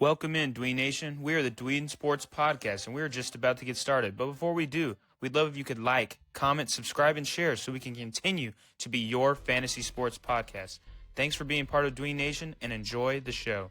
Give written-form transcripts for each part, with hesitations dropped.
Welcome in, Dween Nation. We are the Dween Sports Podcast, and we are just about to get started. But before we do, we'd love if you could like, comment, subscribe, and share so we can continue to be your fantasy sports podcast. Thanks for being part of Dween Nation, and enjoy the show.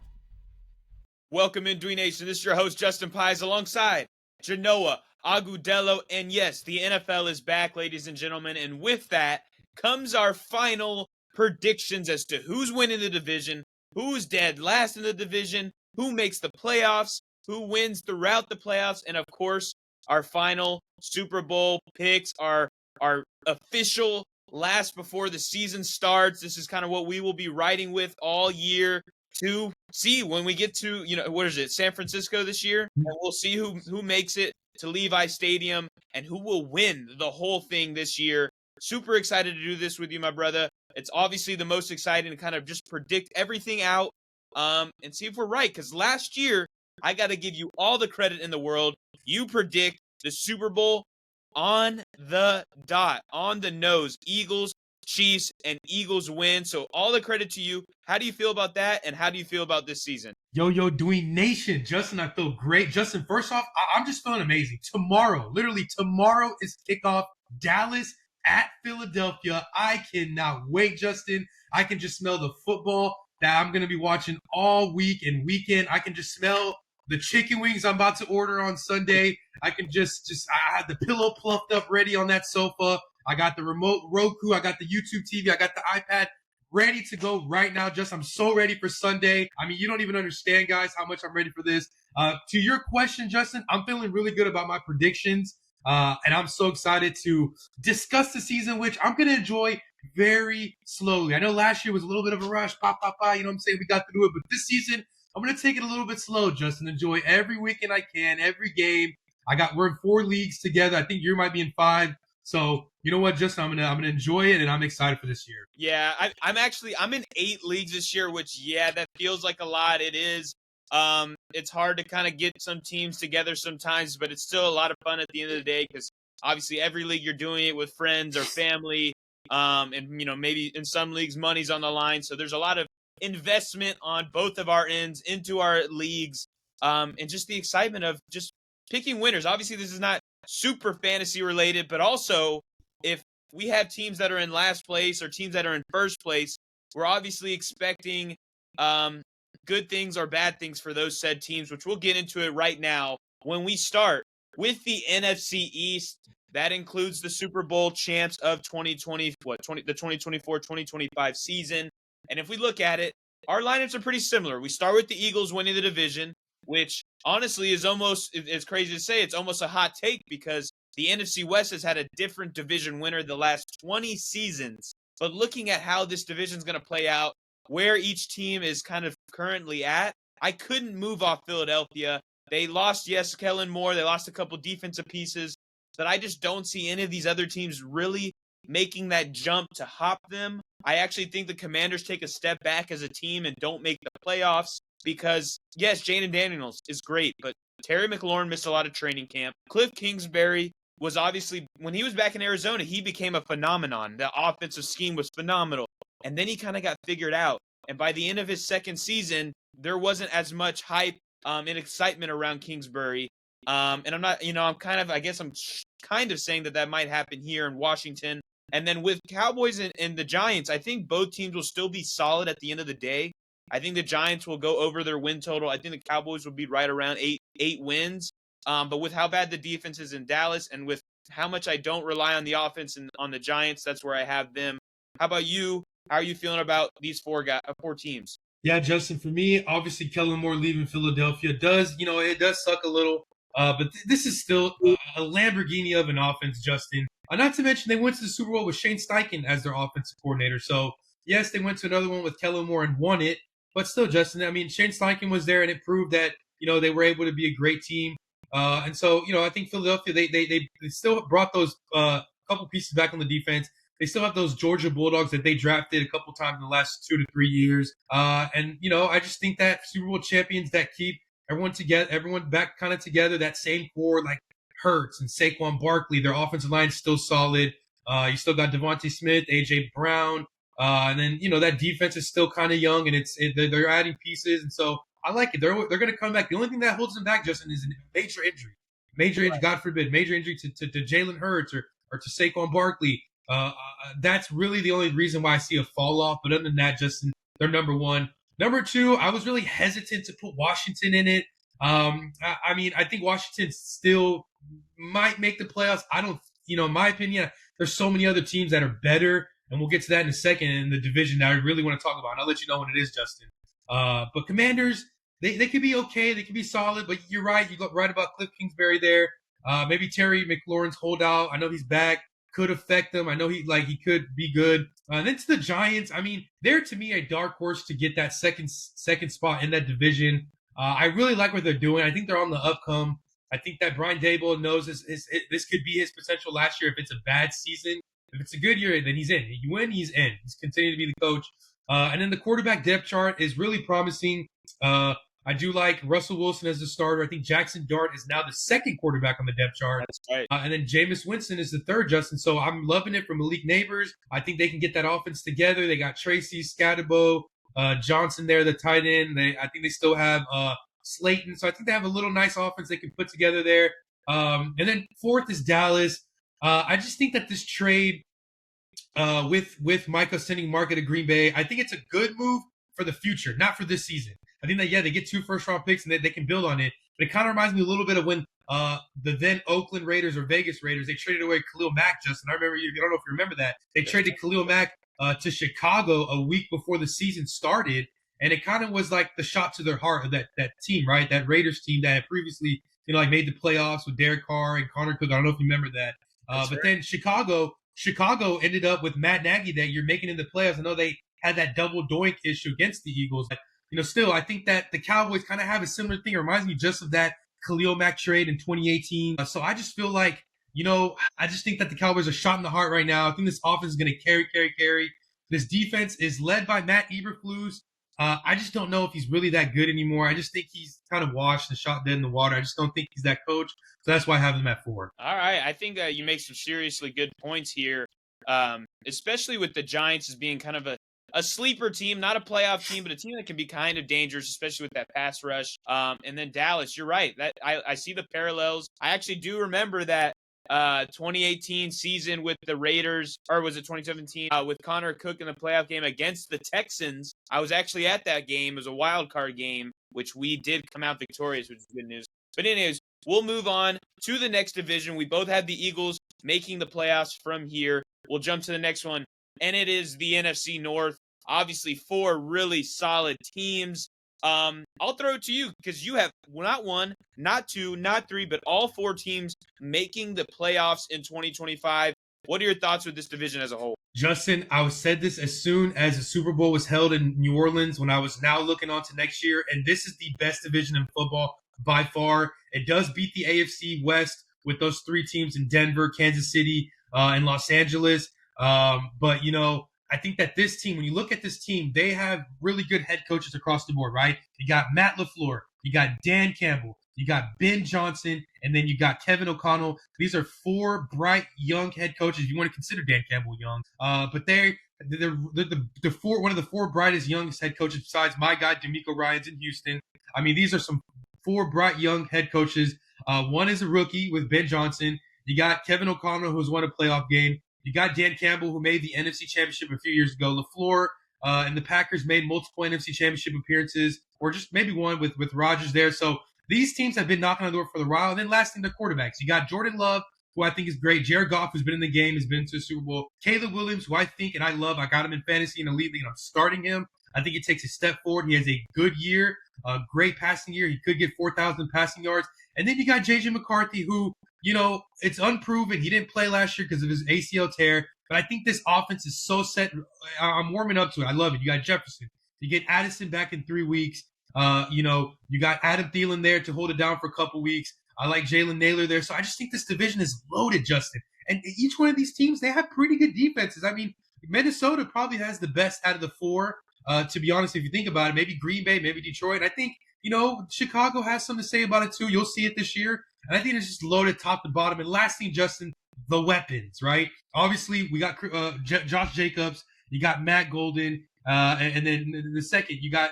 Welcome in, Dween Nation. This is your host, Justin Pies, alongside Genoa Agudelo. And yes, the NFL is back, ladies and gentlemen. And with that comes our final predictions as to who's winning the division, who's dead last in the division, who makes the playoffs, who wins throughout the playoffs, and of course, our final Super Bowl picks, our official last before the season starts. This is kind of what we will be riding with all year to see when we get to, San Francisco this year, and we'll see who makes it to Levi Stadium and who will win the whole thing this year. Super excited to do this with you, my brother. It's obviously the most exciting to kind of just predict everything out. And see if we're right, because last year, I got to give you all the credit in the world. You predict the Super Bowl on the dot, on the nose. Eagles, Chiefs, and Eagles win. So all the credit to you. How do you feel about that, and how do you feel about this season? Yo, Dween Nation. Justin, I feel great. Justin, first off, I'm just feeling amazing. Literally tomorrow is kickoff. Dallas at Philadelphia. I cannot wait, Justin. I can just smell the football that I'm going to be watching all week and weekend. I can just smell the chicken wings I'm about to order on Sunday. I can I had the pillow pluffed up ready on that sofa. I got the remote Roku. I got the YouTube TV. I got the iPad ready to go right now. I'm so ready for Sunday. I mean, you don't even understand, guys, how much I'm ready for this. To your question, Justin, I'm feeling really good about my predictions. And I'm so excited to discuss the season, which I'm going to enjoy very slowly. I know last year was a little bit of a rush, you know what I'm saying? We got to do it, but this season, I'm going to take it a little bit slow, Justin. Enjoy every weekend I can, every game. We're in 4 leagues together. I think you might be in 5. So, you know what, Justin, I'm gonna enjoy it, and I'm excited for this year. Yeah, I'm in 8 leagues this year, which, that feels like a lot. It is. It's hard to kind of get some teams together sometimes, but it's still a lot of fun at the end of the day, because obviously every league you're doing it with friends or family. And maybe in some leagues money's on the line, so there's a lot of investment on both of our ends into our leagues, and just the excitement of just picking winners. Obviously, this is not super fantasy related, but also if we have teams that are in last place or teams that are in first place, we're obviously expecting good things or bad things for those said teams, which we'll get into it right now when we start with the NFC East. That includes the Super Bowl champs of the 2024-2025 season. And if we look at it, our lineups are pretty similar. We start with the Eagles winning the division, which honestly is almost, it's crazy to say, it's almost a hot take, because the NFC West has had a different division winner the last 20 seasons. But looking at how this division is going to play out, where each team is kind of currently at, I couldn't move off Philadelphia. They lost, Kellen Moore. They lost a couple defensive pieces. But I just don't see any of these other teams really making that jump to hop them. I actually think the Commanders take a step back as a team and don't make the playoffs because, yes, Jaden Daniels is great, but Terry McLaurin missed a lot of training camp. Cliff Kingsbury was obviously, when he was back in Arizona, he became a phenomenon. The offensive scheme was phenomenal. And then he kind of got figured out. And by the end of his second season, there wasn't as much hype and excitement around Kingsbury. And I'm not, I'm kind of saying that might happen here in Washington. And then with Cowboys and the Giants, I think both teams will still be solid at the end of the day. I think the Giants will go over their win total. I think the Cowboys will be right around eight wins. But with how bad the defense is in Dallas and with how much I don't rely on the offense and on the Giants, that's where I have them. How about you? How are you feeling about these four teams? Yeah, Justin, for me, obviously Kellen Moore leaving Philadelphia does, it does suck a little. But this is still a Lamborghini of an offense, Justin. Not to mention they went to the Super Bowl with Shane Steichen as their offensive coordinator. So, yes, they went to another one with Kellen Moore and won it. But still, Justin, I mean, Shane Steichen was there, and it proved that, they were able to be a great team. And so, I think Philadelphia, they still brought those couple pieces back on the defense. They still have those Georgia Bulldogs that they drafted a couple times in the last 2 to 3 years. And I just think that Super Bowl champions that keep everyone together, everyone back kind of together, that same core, like Hurts and Saquon Barkley, their offensive line is still solid. You still got Devontae Smith, A.J. Brown. And then, that defense is still kind of young, and they're adding pieces. And so I like it. They're going to come back. The only thing that holds them back, Justin, is a major injury. Major injury, God forbid, major injury to Jalen Hurts or to Saquon Barkley. That's really the only reason why I see a fall off. But other than that, Justin, they're number one. Number two, I was really hesitant to put Washington in it. I mean, I think Washington still might make the playoffs. I don't, in my opinion, there's so many other teams that are better, and we'll get to that in a second in the division that I really want to talk about. And I'll let you know when it is, Justin. But Commanders, they could be okay. They could be solid, but you're right. You got right about Cliff Kingsbury there. Maybe Terry McLaurin's holdout. I know he's back. Could affect them. I know he could be good. And then to the Giants, I mean, they're to me a dark horse to get that second spot in that division. I really like what they're doing. I think they're on the upcome. I think that Brian Daboll knows this could be his potential last year if it's a bad season. If it's a good year, then he's in. If you win, he's in. He's continuing to be the coach. And then the quarterback depth chart is really promising. I do like Russell Wilson as the starter. I think Jackson Dart is now the second quarterback on the depth chart. That's right. And then Jameis Winston is the third, Justin. So I'm loving it from Malik Neighbors. I think they can get that offense together. They got Tracy, Scatterbo, Johnson there, the tight end. I think they still have Slayton. So I think they have a little nice offense they can put together there. And then fourth is Dallas. I just think that this trade with Micah sending Market to Green Bay, I think it's a good move for the future, not for this season. I think that, they get 2 first-round picks and they can build on it. But it kind of reminds me a little bit of when the then Oakland Raiders or Vegas Raiders, they traded away Khalil Mack, Justin. I remember I don't know if you remember that. They traded Khalil Mack to Chicago a week before the season started. And it kind of was like the shot to their heart of that team, right? That Raiders team that had previously, made the playoffs with Derek Carr and Connor Cook. I don't know if you remember that. But then Chicago ended up with Matt Nagy that you're making in the playoffs. I know they had that double doink issue against the Eagles. But, still, I think that the Cowboys kind of have a similar thing. It reminds me just of that Khalil Mack trade in 2018. So I just feel like, I just think that the Cowboys are shot in the heart right now. I think this offense is going to carry. This defense is led by Matt Eberflus. I just don't know if he's really that good anymore. I just think he's kind of washed and shot dead in the water. I just don't think he's that coach. So that's why I have him at 4. All right. I think you make some seriously good points here, especially with the Giants as being kind of a sleeper team, not a playoff team, but a team that can be kind of dangerous, especially with that pass rush. And then Dallas, you're right. That I see the parallels. I actually do remember that 2018 season with the Raiders, or was it 2017, with Connor Cook in the playoff game against the Texans. I was actually at that game. It was a wild card game, which we did come out victorious, which is good news. But anyways, we'll move on to the next division. We both have the Eagles making the playoffs from here. We'll jump to the next one, and it is the NFC North. Obviously, 4 really solid teams. I'll throw it to you because you have not 1, not 2, not 3, but all 4 teams making the playoffs in 2025. What are your thoughts with this division as a whole? Justin, I said this as soon as the Super Bowl was held in New Orleans when I was now looking on to next year, and this is the best division in football by far. It does beat the AFC West with those 3 teams in Denver, Kansas City, and Los Angeles. But, I think that this team, when you look at this team, they have really good head coaches across the board, right? You got Matt LaFleur, you got Dan Campbell, you got Ben Johnson, and then you got Kevin O'Connell. These are 4 bright young head coaches. You want to consider Dan Campbell young, but they're one of the 4 brightest youngest head coaches besides my guy DeMeco Ryans in Houston. I mean, these are some 4 bright young head coaches. One is a rookie with Ben Johnson. You got Kevin O'Connell, who's won a playoff game. You got Dan Campbell, who made the NFC Championship a few years ago. LaFleur and the Packers made multiple NFC Championship appearances, or just maybe one with Rodgers there. So these teams have been knocking on the door for a while. And then last thing, the quarterbacks. You got Jordan Love, who I think is great. Jared Goff, who's been in the game, has been to the Super Bowl. Caleb Williams, who I think and I love. I got him in fantasy in a league, and I'm starting him. I think it takes a step forward. He has a good year, a great passing year. He could get 4,000 passing yards. And then you got J.J. McCarthy, who, it's unproven. He didn't play last year because of his ACL tear. But I think this offense is so set. I'm warming up to it. I love it. You got Jefferson. You get Addison back in 3 weeks. You got Adam Thielen there to hold it down for a couple weeks. I like Jalen Naylor there. So I just think this division is loaded, Justin. And each one of these teams, they have pretty good defenses. I mean, Minnesota probably has the best out of the 4. To be honest, if you think about it, maybe Green Bay, maybe Detroit. I think, Chicago has something to say about it too. You'll see it this year. And I think it's just loaded top to bottom. And last thing, Justin, the weapons, right? Obviously, we got Josh Jacobs. You got Matt Golden. And then the second, you got,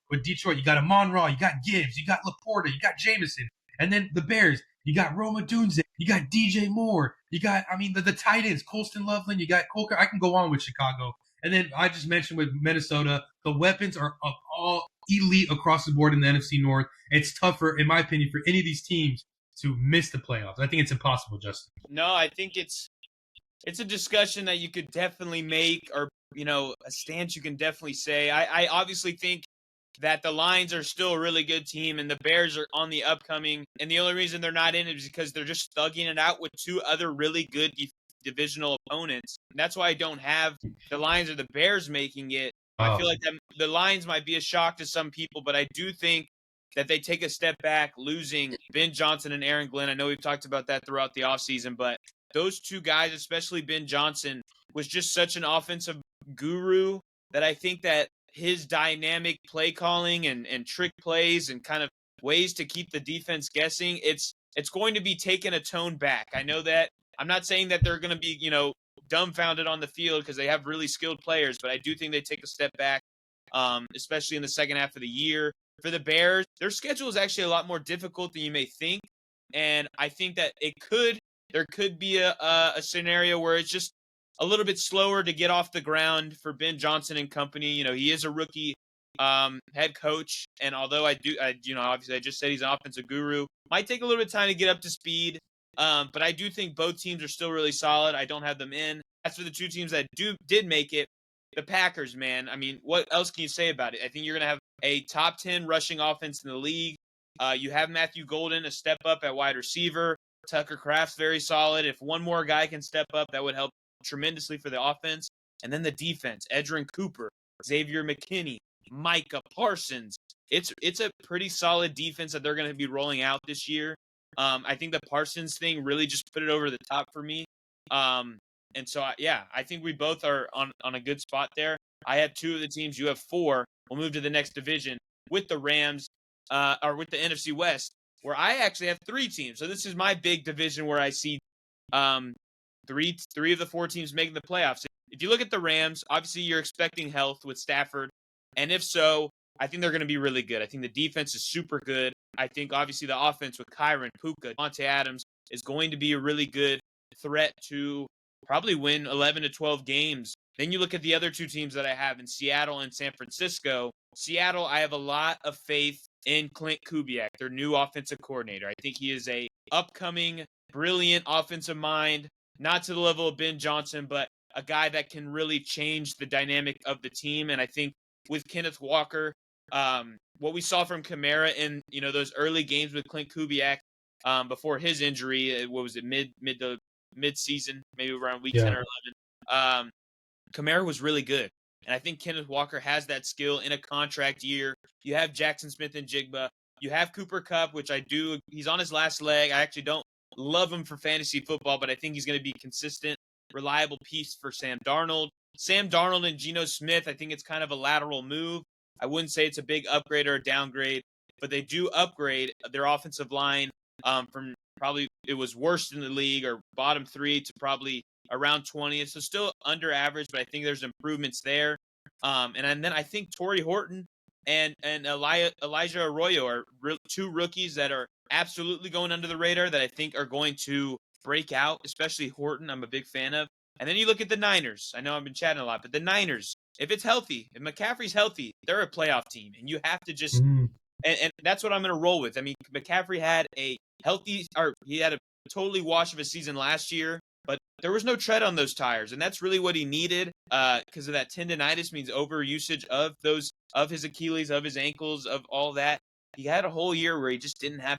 with Detroit, you got Amon Ra, you got Gibbs, you got Laporta, you got Jameson. And then the Bears, you got Roma Dunze, you got DJ Moore, you got, the tight ends, Colston Loveland, you got Colker. I can go on with Chicago. And then I just mentioned with Minnesota, the weapons are all elite across the board in the NFC North. It's tougher, in my opinion, for any of these teams to miss the playoffs. I think it's impossible, Justin. No, I think it's a discussion that you could definitely make, or a stance you can definitely say. I obviously think that the Lions are still a really good team, and the Bears are on the upcoming. And the only reason they're not in it is because they're just thugging it out with two other really good divisional opponents. And that's why I don't have the Lions or the Bears making it. I feel like the Lions might be a shock to some people, but I do think that they take a step back, losing Ben Johnson and Aaron Glenn. I know we've talked about that throughout the offseason, but those two guys, especially Ben Johnson, was just such an offensive guru that I think that his dynamic play calling and trick plays and kind of ways to keep the defense guessing, it's going to be taking a tone back. I know that I'm not saying that they're going to be, dumbfounded on the field because they have really skilled players, but I do think they take a step back, especially in the second half of the year. For the Bears, their schedule is actually a lot more difficult than you may think, and I think that there could be a scenario where it's just a little bit slower to get off the ground for Ben Johnson and company. He is a rookie head coach, and although obviously I just said he's an offensive guru, might take a little bit of time to get up to speed. But I do think both teams are still really solid. I don't have them in. As for the two teams that did make it, the Packers, man. What else can you say about it? I think you're going to have a top 10 rushing offense in the league. You have Matthew Golden, a step up at wide receiver. Tucker Kraft's very solid. If one more guy can step up, that would help tremendously for the offense. And then the defense, Edgerrin Cooper, Xavier McKinney, Micah Parsons. It's a pretty solid defense that they're going to be rolling out this year. I think the Parsons thing really just put it over the top for me. And so, I think we both are on a good spot there. I have two of the teams. You have four. We'll move to the next division with the Rams, or with the NFC West, where I actually have three teams. So this is my big division where I see three of the four teams making the playoffs. If you look at the Rams, obviously you're expecting health with Stafford. And if so, I think they're going to be really good. I think the defense is super good. I think obviously the offense with Kyron, Puka, Devontae Adams is going to be a really good threat to probably win 11 to 12 games. Then you look at the other two teams that I have in Seattle and San Francisco. Seattle, I have a lot of faith in Clint Kubiak, their new offensive coordinator. I think he is a upcoming, brilliant offensive mind, not to the level of Ben Johnson, but a guy that can really change the dynamic of the team. And I think with Kenneth Walker, what we saw from Kamara in those early games with Clint Kubiak before his injury, what was it, mid season, maybe around week 10 or 11, Kamara was really good. And I think Kenneth Walker has that skill in a contract year. You have Jackson Smith and Jigba. You have Cooper Kupp, which I do. He's on his last leg. I actually don't love him for fantasy football, but I think he's going to be consistent, reliable piece for Sam Darnold. Sam Darnold and Geno Smith, I think it's kind of a lateral move. I wouldn't say it's a big upgrade or a downgrade, but they do upgrade their offensive line from probably it was worst in the league or bottom 3 to probably around 20th. So still under average, but I think there's improvements there. And then I think Torrey Horton and Elijah Arroyo are two rookies that are absolutely going under the radar that I think are going to break out, especially Horton. I'm a big fan of. And then you look at the Niners. I know I've been chatting a lot, but the Niners, if it's healthy, if McCaffrey's healthy, they're a playoff team. And you have to just and that's what I'm going to roll with. McCaffrey had he had a totally wash of a season last year, but there was no tread on those tires. And that's really what he needed because of that tendonitis, means overusage of his Achilles, of his ankles, of all that. He had a whole year where he just didn't have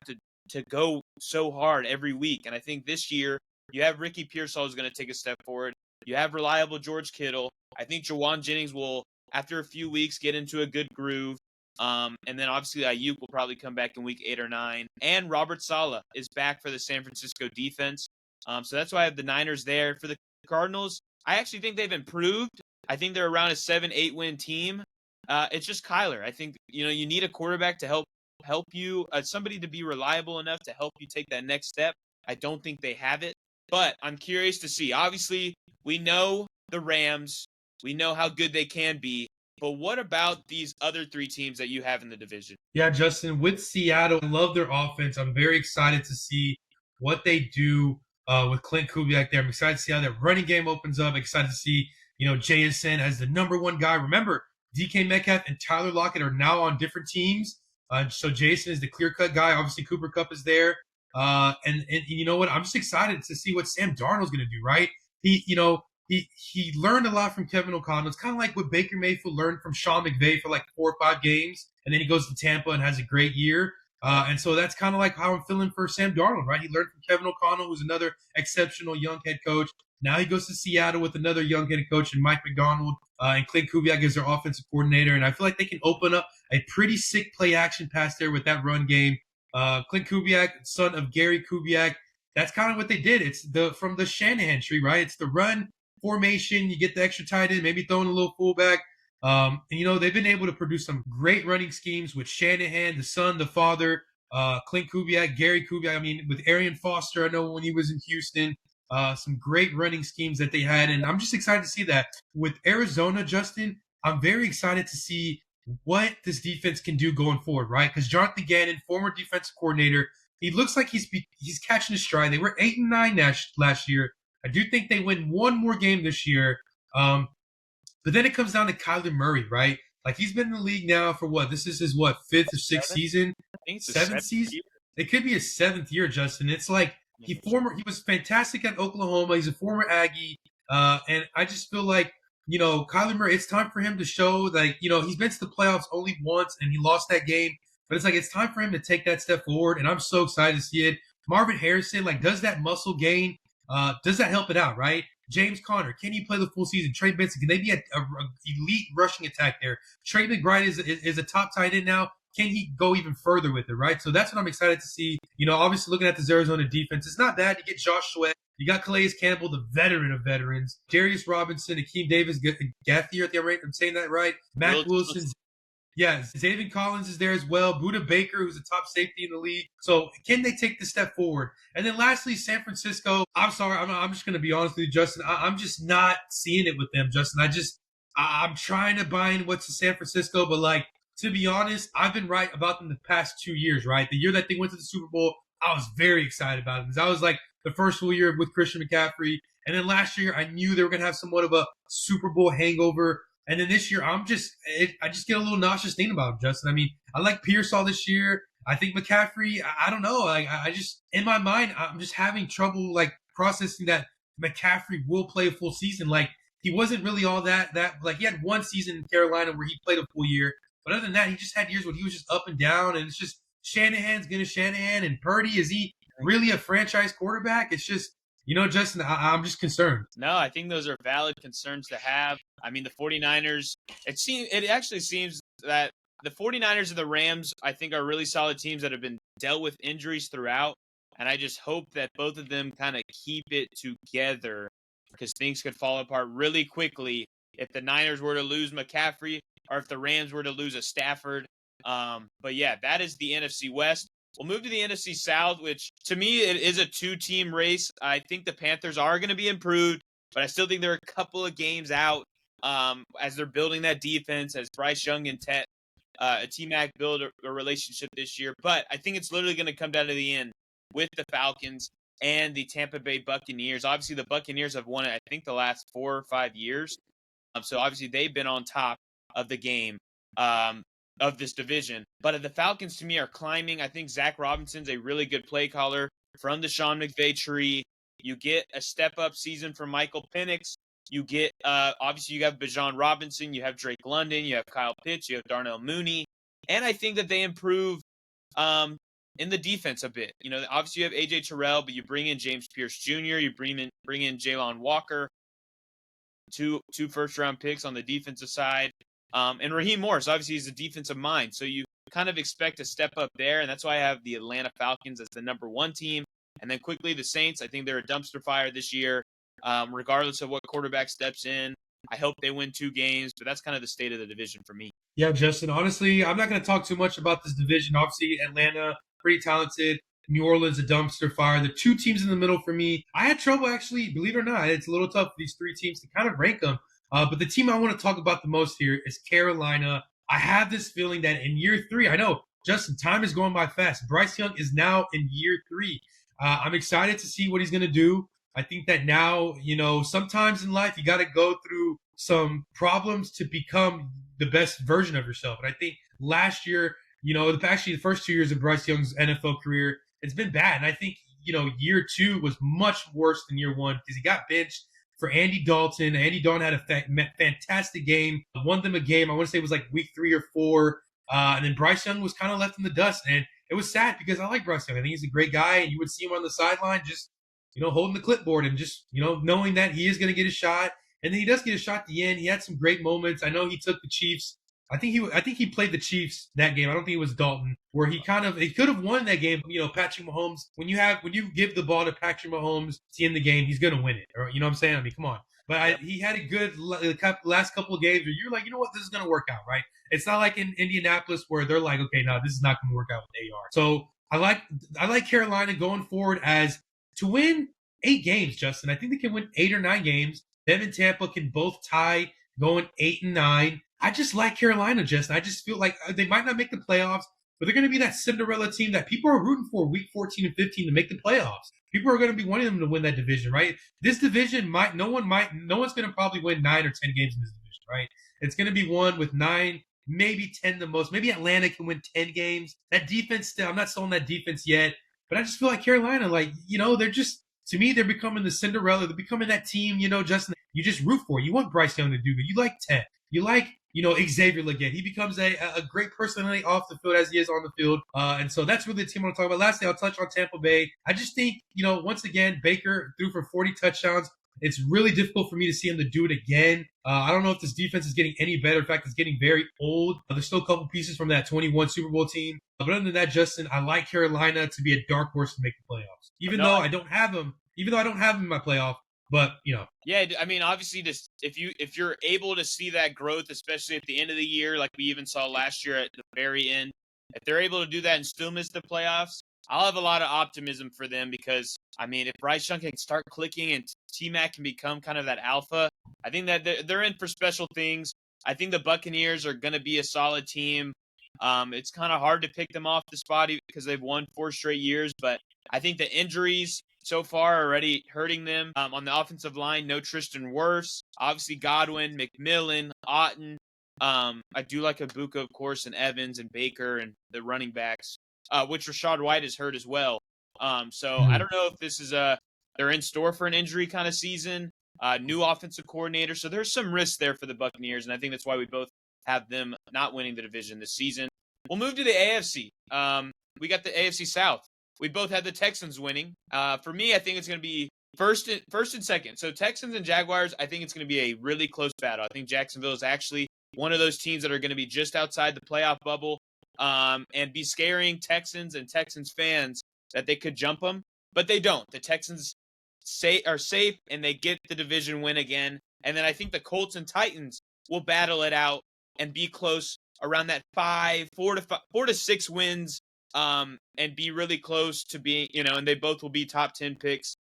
to go so hard every week. And I think this year you have Ricky Pearsall is going to take a step forward. You have reliable George Kittle. I think Jawan Jennings will, after a few weeks, get into a good groove. And then obviously Ayuk will probably come back in week 8 or 9. And Robert Saleh is back for the San Francisco defense. So that's why I have the Niners there. For the Cardinals, I actually think they've improved. I think they're around a 7-8 win team. It's just Kyler. I think you need a quarterback to help you, somebody to be reliable enough to help you take that next step. I don't think they have it, but I'm curious to see. Obviously, we know the Rams. We know how good they can be, But what about these other three teams that you have in the division? Yeah, Justin, with Seattle, I love their offense. I'm very excited to see what they do with Clint Kubiak there. I'm excited to see how that running game opens up. Excited to see, JSN as the number one guy. Remember, DK Metcalf and Tyler Lockett are now on different teams. So Jason is the clear-cut guy. Obviously, Cooper Kupp is there. And you know what? I'm just excited to see what Sam Darnold's going to do, right? He learned a lot from Kevin O'Connell. It's kind of like what Baker Mayfield learned from Sean McVay for like 4 or 5 games, and then he goes to Tampa and has a great year. And so that's kind of like how I'm feeling for Sam Darnold, right? He learned from Kevin O'Connell, who's another exceptional young head coach. Now he goes to Seattle with another young head coach and Mike McDonald, and Clint Kubiak is their offensive coordinator. And I feel like they can open up a pretty sick play action pass there with that run game. Clint Kubiak, son of Gary Kubiak, that's kind of what they did. It's from the Shanahan tree, right? It's the run formation. You get the extra tight end, maybe throwing a little fullback. And they've been able to produce some great running schemes with Shanahan, the son, the father, Clint Kubiak, Gary Kubiak. I mean, with Arian Foster, I know when he was in Houston, some great running schemes that they had. And I'm just excited to see that. With Arizona, Justin, I'm very excited to see what this defense can do going forward, right? Because Jonathan Gannon, former defensive coordinator, he looks like he's catching his stride. They were 8-9 last year. I do think they win one more game this year. But then it comes down to Kyler Murray, right? Like, he's been in the league now for what? This is his, 5th or 6th season? I think it's seventh season? year. It could be his 7th year, Justin. It's like he was fantastic at Oklahoma. He's a former Aggie. And I just feel like, Kyler Murray, it's time for him to show, like, he's been to the playoffs only once and he lost that game. But it's like it's time for him to take that step forward. And I'm so excited to see it. Marvin Harrison, like, does that muscle gain? Does that help it out, right? James Conner, can he play the full season? Trey Benson, can they be an elite rushing attack there? Trey McBride is a top tight end now. Can he go even further with it, right? So that's what I'm excited to see. Obviously looking at this Arizona defense, it's not bad. You get Josh Sweat. You got Calais Campbell, the veteran of veterans. Darius Robinson, Akeem Davis, Gaither, I'm saying that right. Matt Wilson. Yeah, Zaven Collins is there as well. Buda Baker, who's a top safety in the league. So can they take the step forward? And then lastly, San Francisco. I'm sorry, I'm just going to be honest with you, Justin. I'm just not seeing it with them, Justin. I'm trying to buy in what's to San Francisco, but like, to be honest, I've been right about them the past 2 years, right? The year that they went to the Super Bowl, I was very excited about it because I was like the first full year with Christian McCaffrey. And then last year, I knew they were going to have somewhat of a Super Bowl hangover. And then this year, I just get a little nauseous thinking about him, Justin. I mean, I like Pearsall this year. I think McCaffrey, I don't know. Like, I just, in my mind, I'm just having trouble, like, processing that McCaffrey will play a full season. Like, he wasn't really all that, like, he had one season in Carolina where he played a full year. But other than that, he just had years where he was just up and down. And it's just Shanahan's going to Shanahan. And Purdy, is he really a franchise quarterback? It's just, Justin, I'm just concerned. No, I think those are valid concerns to have. I mean, the 49ers, it actually seems that the 49ers and the Rams, I think, are really solid teams that have been dealt with injuries throughout. And I just hope that both of them kind of keep it together because things could fall apart really quickly if the Niners were to lose McCaffrey or if the Rams were to lose a Stafford. But yeah, that is the NFC West. We'll move to the NFC South, which to me, it is a 2-team race. I think the Panthers are going to be improved, but I still think they're a couple of games out as they're building that defense, as Bryce Young and T-Mac build a relationship this year. But I think it's literally going to come down to the end with the Falcons and the Tampa Bay Buccaneers. Obviously, the Buccaneers have won it, I think, the last 4 or 5 years. So obviously, they've been on top of the game. Of this division. But the Falcons, to me, are climbing. I think Zach Robinson's a really good play caller from the Sean McVay tree. You get a step-up season from Michael Penix. You get, obviously, you have Bijan Robinson. You have Drake London. You have Kyle Pitts. You have Darnell Mooney. And I think that they improve in the defense a bit. Obviously, you have A.J. Terrell, but you bring in James Pierce Jr. You bring in Jalen Walker. Two first-round picks on the defensive side. And Raheem Morris, obviously, he's a defensive mind. So you kind of expect a step up there. And that's why I have the Atlanta Falcons as the number 1 team. And then quickly, the Saints, I think they're a dumpster fire this year, regardless of what quarterback steps in. I hope they win 2 games, but that's kind of the state of the division for me. Yeah, Justin, honestly, I'm not going to talk too much about this division. Obviously, Atlanta, pretty talented. New Orleans, a dumpster fire. The 2 teams in the middle for me, I had trouble, actually, believe it or not. It's a little tough for these 3 teams to kind of rank them. But the team I want to talk about the most here is Carolina. I have this feeling that in year 3, I know, Justin, time is going by fast. Bryce Young is now in year 3. I'm excited to see what he's going to do. I think that now, sometimes in life you got to go through some problems to become the best version of yourself. And I think last year, actually the first 2 years of Bryce Young's NFL career, it's been bad. And I think, year 2 was much worse than year 1 because he got benched for Andy Dalton. Andy Dalton had a fantastic game, won them a game. I want to say it was like week 3 or 4. And then Bryce Young was kind of left in the dust. And it was sad because I like Bryce Young. I think he's a great guy. And you would see him on the sideline just, holding the clipboard and just, knowing that he is going to get a shot. And then he does get a shot at the end. He had some great moments. I know he took the Chiefs. I think he played the Chiefs that game. I don't think it was Dalton, where he could have won that game. Patrick Mahomes, when you give the ball to Patrick Mahomes to end the game, he's going to win it. Or, you know what I'm saying? I mean, come on. But he had a good last couple of games where you're like, you know what, this is going to work out, right? It's not like in Indianapolis where they're like, okay, no, this is not going to work out with AR. So I like Carolina going forward as to win 8 games, Justin. I think they can win 8 or 9 games. Them and Tampa can both tie going 8 and 9. I just like Carolina, Justin. I just feel like they might not make the playoffs, but they're going to be that Cinderella team that people are rooting for week 14 and 15 to make the playoffs. People are going to be wanting them to win that division, right? This division no one's going to probably win 9 or 10 games in this division, right? It's going to be won with 9, maybe 10 the most. Maybe Atlanta can win 10 games. That defense, I'm not selling that defense yet, but I just feel like Carolina, they're just, to me, they're becoming the Cinderella. They're becoming that team, Justin, you just root for. You want Bryce Young to do good. You like Ted. You like, Xavier Legette. He becomes a great personality off the field as he is on the field. And so that's really the team I want to talk about. Lastly, I'll touch on Tampa Bay. I just think, once again, Baker threw for 40 touchdowns. It's really difficult for me to see him to do it again. I don't know if this defense is getting any better. In fact, it's getting very old. There's still a couple pieces from that 21 Super Bowl team. But other than that, Justin, I like Carolina to be a dark horse to make the playoffs. Even though I don't have them in my playoff. But, Yeah, I mean, obviously, just if you're able to see that growth, especially at the end of the year, like we even saw last year at the very end, if they're able to do that and still miss the playoffs, I'll have a lot of optimism for them because, I mean, if Bryce Young can start clicking and T-Mac can become kind of that alpha, I think that they're in for special things. I think the Buccaneers are going to be a solid team. It's kind of hard to pick them off the spot because they've won 4 straight years, but I think the injuries so far are already hurting them. On the offensive line, no Tristan Wirfs. Obviously, Godwin, McMillan, Otten. I do like Ibuka, of course, and Evans and Baker and the running backs, which Rashad White is hurt as well. So I don't know if this is they're in store for an injury kind of season. New offensive coordinator. So there's some risk there for the Buccaneers, and I think that's why we both have them not winning the division this season. We'll move to the AFC. We got the AFC South. We both had the Texans winning. For me, I think it's going to be first and second. So Texans and Jaguars, I think it's going to be a really close battle. I think Jacksonville is actually one of those teams that are going to be just outside the playoff bubble and be scaring Texans and Texans fans that they could jump them, but they don't. The Texans are safe, and they get the division win again. And then I think the Colts and Titans will battle it out and be close around that 4 to 6 wins. And be really close to being, and they both will be top 10 picks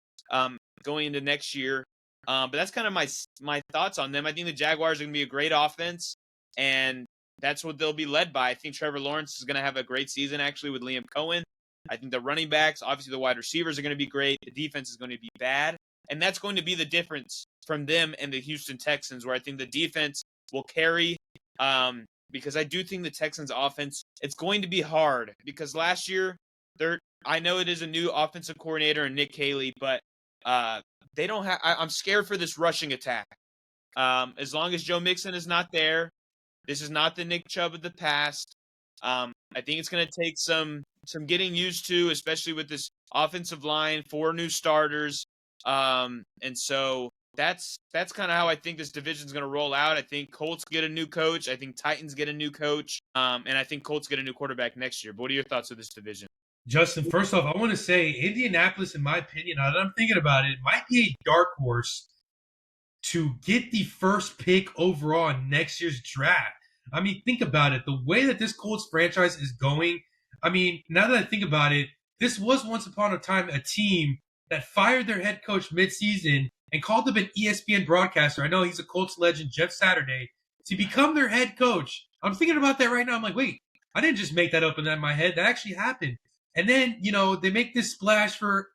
going into next year. But that's kind of my thoughts on them. I think the Jaguars are going to be a great offense, and that's what they'll be led by. I think Trevor Lawrence is going to have a great season, actually, with Liam Cohen. I think the running backs, obviously the wide receivers are going to be great. The defense is going to be bad, and that's going to be the difference from them and the Houston Texans, where I think the defense will carry because I do think the Texans offense, it's going to be hard because last year I know it is a new offensive coordinator and Nick Haley, but they don't have, I'm scared for this rushing attack. As long as Joe Mixon is not there, this is not the Nick Chubb of the past. I think it's going to take some getting used to, especially with this offensive line, 4 new starters. And so that's kind of how I think this division is going to roll out. I think Colts get a new coach. I think Titans get a new coach. And I think Colts get a new quarterback next year. But what are your thoughts of this division? Justin, first off, I want to say Indianapolis, in my opinion, now that I'm thinking about it, might be a dark horse to get the first pick overall in next year's draft. I mean, think about it. The way that this Colts franchise is going, I mean, now that I think about it, this was once upon a time a team that fired their head coach midseason and called up an ESPN broadcaster. I know he's a Colts legend, Jeff Saturday, to become their head coach. I'm thinking about that right now. I'm like, wait, I didn't just make that up in my head. That actually happened. And then, they make this splash for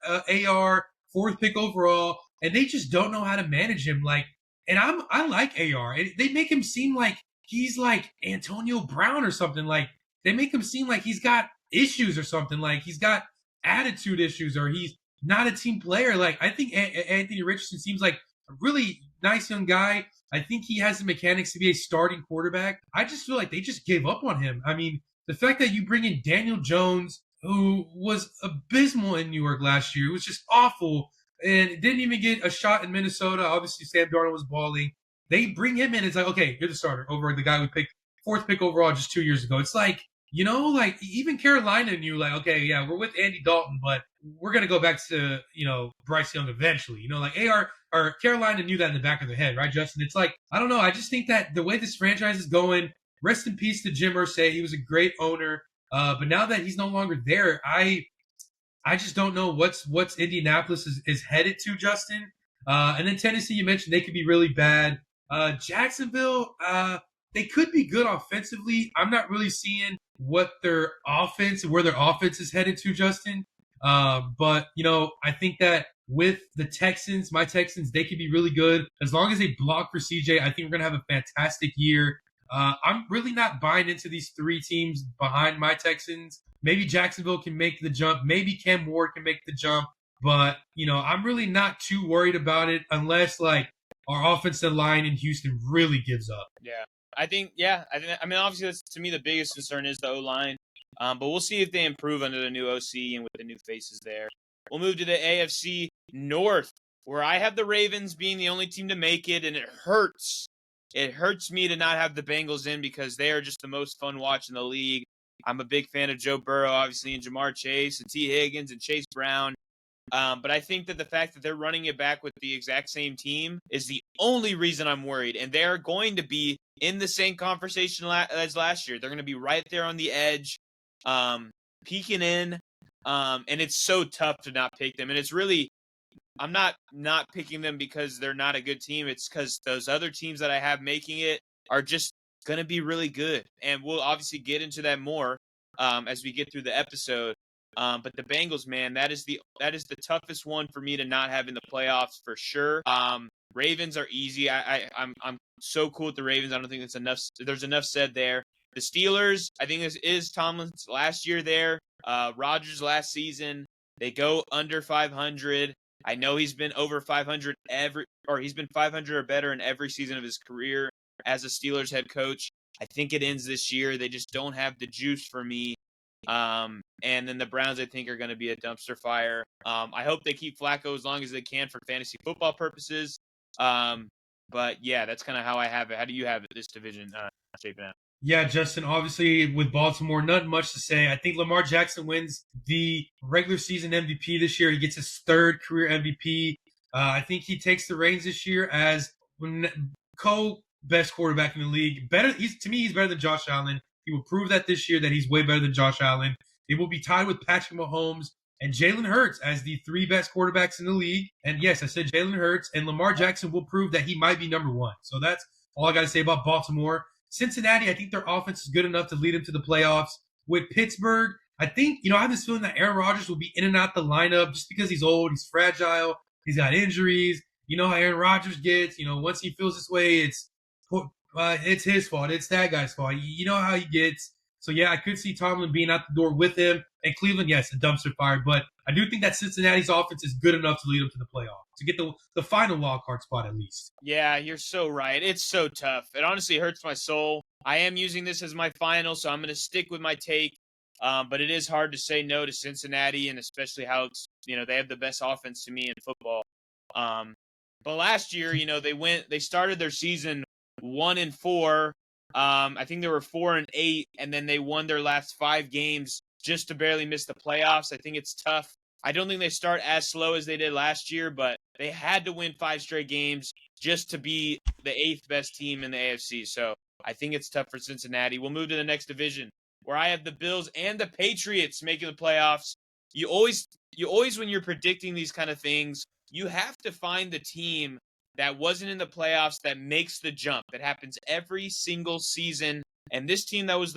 AR, fourth pick overall, and they just don't know how to manage him. And I like AR. They make him seem like he's like Antonio Brown or something. Like, they make him seem like he's got issues or something. Like, he's got attitude issues or he's not a team player. Like, I think Anthony Richardson seems like a really nice young guy. I think he has the mechanics to be a starting quarterback. I just feel like they just gave up on him. I mean, the fact that you bring in Daniel Jones, who was abysmal in New York last year, it was just awful, and didn't even get a shot in Minnesota. Obviously, Sam Darnold was balling. They bring him in. It's like, okay, you're the starter over the guy we picked fourth pick overall just 2 years ago. It's like, even Carolina knew, like, okay, yeah, we're with Andy Dalton, but we're going to go back to, Bryce Young eventually. AR or Carolina knew that in the back of their head, right, Justin? It's like, I don't know. I just think that the way this franchise is going, rest in peace to Jim Irsay. He was a great owner. But now that he's no longer there, I just don't know what's Indianapolis is headed to, Justin. And then Tennessee, you mentioned they could be really bad. Jacksonville, they could be good offensively. I'm not really seeing where their offense is headed to, Justin. But I think that with the Texans, my Texans, they could be really good as long as they block for CJ. I think we're gonna have a fantastic year. I'm really not buying into these three teams behind my Texans. Maybe Jacksonville can make the jump. Maybe Cam Ward can make the jump. But, I'm really not too worried about it unless, our offensive line in Houston really gives up. Yeah. I mean, obviously, that's, to me, the biggest concern is the O-line. But we'll see if they improve under the new OC and with the new faces there. We'll move to the AFC North, where I have the Ravens being the only team to make it, and it hurts. It hurts me to not have the Bengals in because they are just the most fun watch in the league. I'm a big fan of Joe Burrow, obviously, and Jamar Chase and T. Higgins and Chase Brown. But I think that the fact that they're running it back with the exact same team is the only reason I'm worried. And they're going to be in the same conversation as last year. They're going to be right there on the edge, peeking in. And it's so tough to not pick them. And it's really, I'm not picking them because they're not a good team. It's because those other teams that I have making it are just going to be really good. And we'll obviously get into that more as we get through the episode. But the Bengals, man, that is the toughest one for me to not have in the playoffs for sure. Ravens are easy. I'm so cool with the Ravens. I don't think that's enough. There's enough said there. The Steelers, I think this is Tomlin's last year there. Rodgers last season, they go under 500. I know he's been over 500 he's been 500 or better in every season of his career as a Steelers head coach. I think it ends this year. They just don't have the juice for me. And then the Browns, I think, are going to be a dumpster fire. I hope they keep Flacco as long as they can for fantasy football purposes. But yeah, that's kind of how I have it. How do you have this division shaping out? Yeah, Justin, obviously with Baltimore, not much to say. I think Lamar Jackson wins the regular season MVP this year. He gets his third career MVP. I think he takes the reins this year as co-best quarterback in the league. To me, he's better than Josh Allen. He will prove that this year that he's way better than Josh Allen. It will be tied with Patrick Mahomes and Jalen Hurts as the three best quarterbacks in the league. And yes, I said Jalen Hurts, and Lamar Jackson will prove that he might be number one. So that's all I got to say about Baltimore. Cincinnati, I think their offense is good enough to lead them to the playoffs. With Pittsburgh, I think, I have this feeling that Aaron Rodgers will be in and out the lineup just because he's old, he's fragile, he's got injuries. You know how Aaron Rodgers gets, once he feels this way, it's his fault. It's that guy's fault. You know how he gets. So, yeah, I could see Tomlin being out the door with him. And Cleveland, yes, a dumpster fire. But I do think that Cincinnati's offense is good enough to lead them to the playoff, to get the final wild card spot at least. Yeah, you're so right. It's so tough. It honestly hurts my soul. I am using this as my final, so I'm going to stick with my take. But it is hard to say no to Cincinnati, and especially how they have the best offense to me in football. But last year, they started their season 1-4. I think they were 4-8, and then they won their last 5 games just to barely miss the playoffs. I think it's tough. I don't think they start as slow as they did last year, but they had to win 5 straight games just to be the 8th best team in the AFC. So I think it's tough for Cincinnati. We'll move to the next division where I have the Bills and the Patriots making the playoffs. You always when you're predicting these kind of things, you have to find the team that wasn't in the playoffs that makes the jump. That happens every single season. And this team that was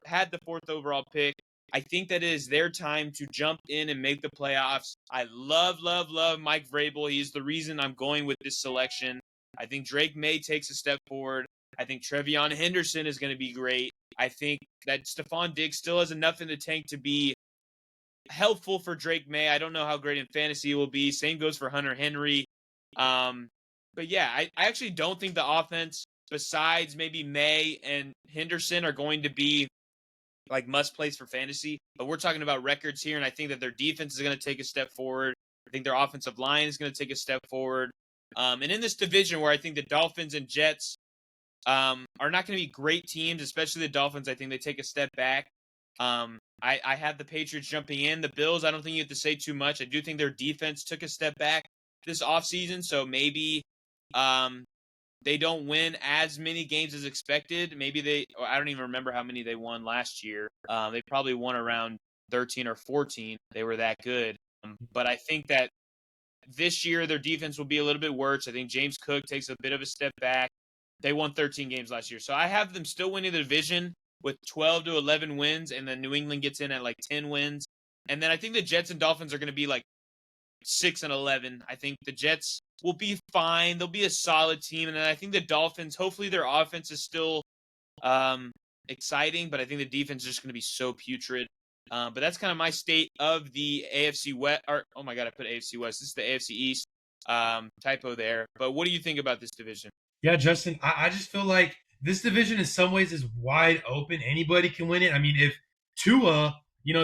had the fourth overall pick, I think that it is their time to jump in and make the playoffs. I love Mike Vrabel. He's the reason I'm going with this selection. I think Drake May takes a step forward. I think Trevion Henderson is going to be great. I think that Stephon Diggs still has enough in the tank to be helpful for Drake May. I don't know how great in fantasy he will be. Same goes for Hunter Henry. But yeah, I actually don't think the offense, besides maybe May and Henderson, are going to be like must plays for fantasy. But we're talking about records here, and I think that their defense is going to take a step forward. I think their offensive line is going to take a step forward. And in this division where I think the Dolphins and Jets are not going to be great teams, especially the Dolphins, I think they take a step back. I have the Patriots jumping in. The Bills, I don't think you have to say too much. I do think their defense took a step back this offseason, so maybe they don't win as many games as expected. Maybe I don't even remember how many they won last year. They probably won around 13 or 14. They were that good. But I think that this year their defense will be a little bit worse. I think James Cook takes a bit of a step back. They won 13 games last year. So I have them still winning the division with 12 to 11 wins, and then New England gets in at like 10 wins. And then I think the Jets and Dolphins are going to be like 6 and 11. I think the Jets will be fine. They'll be a solid team. And then I think the Dolphins, hopefully their offense is still exciting, but I think the defense is just going to be so putrid. But that's kind of my state of the AFC West. Oh my God, I put AFC West. This is the AFC East. Typo there. But what do you think about this division? Yeah, Justin, I just feel like this division in some ways is wide open. Anybody can win it. I mean, if Tua,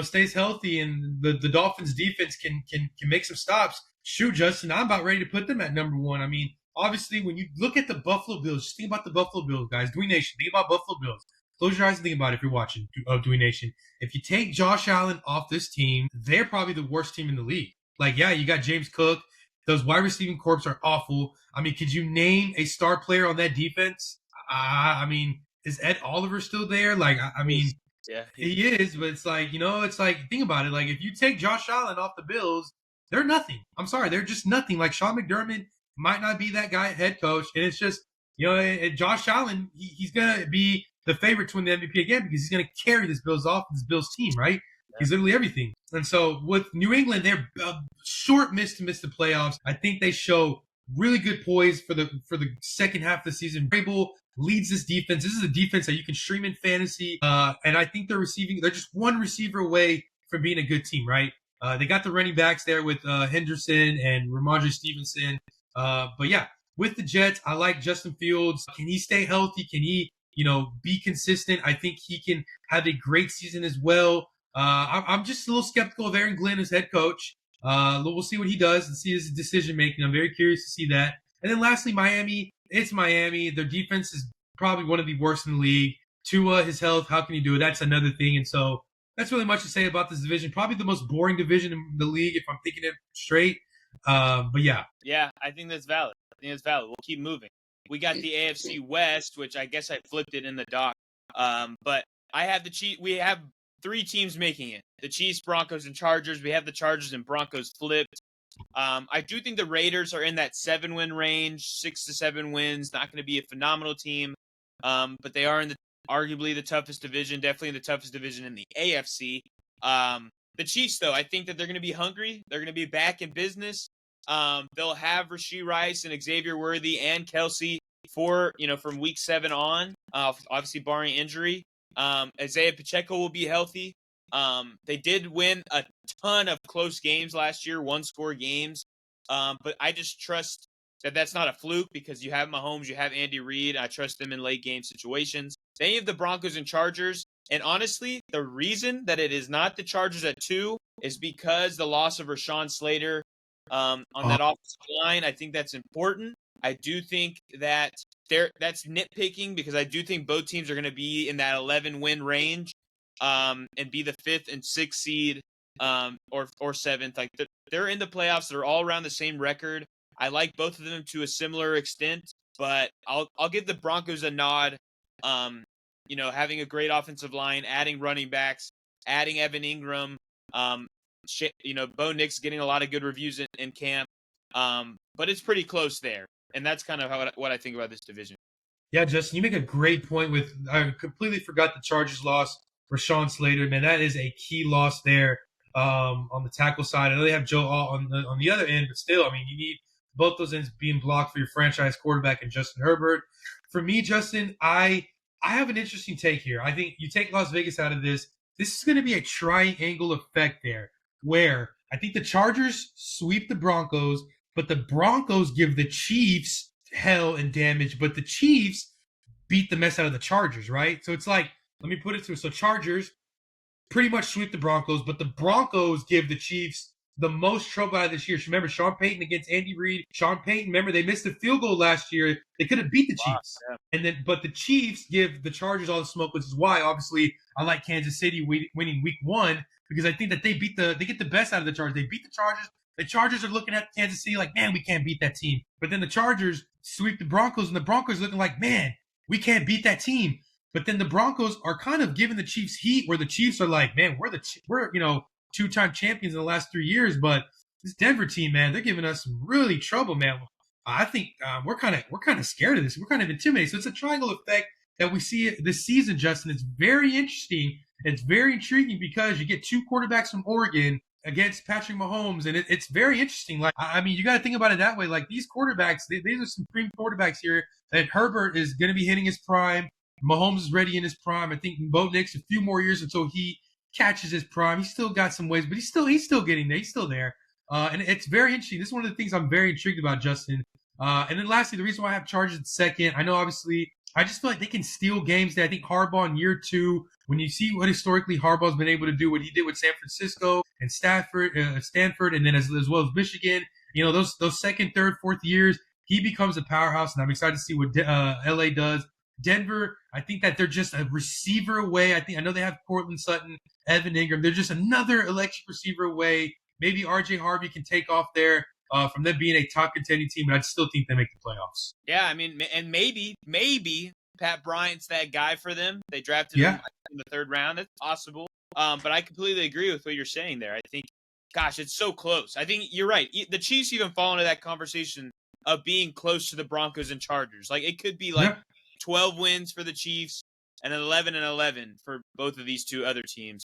stays healthy and the Dolphins defense can make some stops, shoot, Justin, I'm about ready to put them at number one. I mean, obviously, when you look at the Buffalo Bills, just think about the Buffalo Bills, guys. Dween Nation, think about Buffalo Bills. Close your eyes and think about it if you're watching Dween Nation. If you take Josh Allen off this team, they're probably the worst team in the league. Like, yeah, you got James Cook. Those wide receiving corps are awful. I mean, could you name a star player on that defense? I mean, is Ed Oliver still there? Like, I mean, yeah, he is, but it's like, think about it. Like, if you take Josh Allen off the Bills, they're nothing. I'm sorry, they're just nothing. Like, Sean McDermott might not be that guy head coach, and it's just, Josh Allen, he's gonna be the favorite to win the MVP again because he's gonna carry this Bills team, right? He's literally everything. And so with New England, they're short miss to miss the playoffs. I think they show really good poise for the second half of the season. Vrabel leads this defense. This is a defense that you can stream in fantasy. And I think they're just one receiver away from being a good team, right? They got the running backs there with Henderson and Ramondre Stevenson. But yeah, with the Jets, I like Justin Fields. Can he stay healthy? Can he, be consistent? I think he can have a great season as well. I'm just a little skeptical of Aaron Glenn as head coach. We'll see what he does and see his decision making. I'm very curious to see that. And then lastly, Miami. It's Miami. Their defense is probably one of the worst in the league. Tua, his health, how can he do it? That's another thing. And so that's really much to say about this division. Probably the most boring division in the league if I'm thinking it straight. But yeah. Yeah, I think that's valid. We'll keep moving. We got the AFC West, which I guess I flipped it in the doc. But I have we have 3 teams making it. The Chiefs, Broncos, and Chargers. We have the Chargers and Broncos flipped. I do think the Raiders are in that 7-win range, 6 to 7 wins. Not going to be a phenomenal team, but they are in arguably the toughest division, definitely the toughest division in the AFC. The Chiefs, though, I think that they're going to be hungry. They're going to be back in business. They'll have Rashee Rice and Xavier Worthy and Kelsey from week 7 on, obviously barring injury. Isaiah Pacheco will be healthy. They did win a ton of close games last year, 1-score games. But I just trust that that's not a fluke because you have Mahomes, you have Andy Reid. I trust them in late game situations. Then you have the Broncos and Chargers. And honestly, the reason that it is not the Chargers at 2 is because the loss of Rashawn Slater on that offensive line. I think that's important. I do think that that's nitpicking because I do think both teams are going to be in that 11-win range and be the 5th and 6th seed or 7th. Like they're in the playoffs. They're all around the same record. I like both of them to a similar extent, but I'll give the Broncos a nod. Having a great offensive line, adding running backs, adding Evan Ingram. Bo Nix getting a lot of good reviews in camp. But it's pretty close there. And that's kind of what I think about this division. Yeah, Justin, you make a great point with I completely forgot the Chargers lost Rashawn Slater. Man, that is a key loss there on the tackle side. I know they have Joe Alt on the other end, but still, I mean, you need both those ends being blocked for your franchise quarterback and Justin Herbert. For me, Justin, I have an interesting take here. I think you take Las Vegas out of this. This is going to be a triangle effect there, where I think the Chargers sweep the Broncos, but the Broncos give the Chiefs hell and damage, but the Chiefs beat the mess out of the Chargers, right? So it's like, let me put it to so Chargers pretty much sweep the Broncos, but the Broncos give the Chiefs the most trouble out of this year. Remember Sean Payton against Andy Reid. Sean Payton, remember they missed a field goal last year. They could have beat the Chiefs. Yeah. And then, but the Chiefs give the Chargers all the smoke, which is why obviously I like Kansas City winning week 1, because I think that they get the best out of the Chargers. They beat the Chargers. The Chargers are looking at Kansas City like, man, we can't beat that team. But then the Chargers sweep the Broncos, and the Broncos looking like, man, we can't beat that team. But then the Broncos are kind of giving the Chiefs heat, where the Chiefs are like, man, we're 2-time champions in the last 3 years, but this Denver team, man, they're giving us some really trouble, man. I think we're kind of scared of this. We're kind of intimidated. So it's a triangle effect that we see this season, Justin. It's very interesting. It's very intriguing because you get 2 quarterbacks from Oregon against Patrick Mahomes, and it's very interesting. Like, I mean, you got to think about it that way. Like, these quarterbacks, these are some supreme quarterbacks here. That Herbert is going to be hitting his prime. Mahomes is ready in his prime. I think Bo Nix a few more years until he catches his prime. He's still got some ways, but he's still getting there. He's still there. And it's very interesting. This is one of the things I'm very intrigued about, Justin. And then lastly, the reason why I have Chargers at second, I know obviously I just feel like they can steal games there. I think Harbaugh in year 2, when you see what historically Harbaugh's been able to do, what he did with San Francisco and Stanford, and then as well as Michigan, those second, third, fourth years, he becomes a powerhouse, and I'm excited to see what LA does. Denver, I think that they're just a receiver away. I know they have Cortland Sutton, Evan Ingram. They're just another electric receiver away. Maybe RJ Harvey can take off there from them being a top contending team, but I still think they make the playoffs. Yeah, I mean, and maybe Pat Bryant's that guy for them. They drafted him in the 3rd round. That's possible. But I completely agree with what you're saying there. I think, gosh, it's so close. I think you're right. The Chiefs even fall into that conversation of being close to the Broncos and Chargers. Like, it could be 12 wins for the Chiefs and then 11-11 for both of these 2 other teams.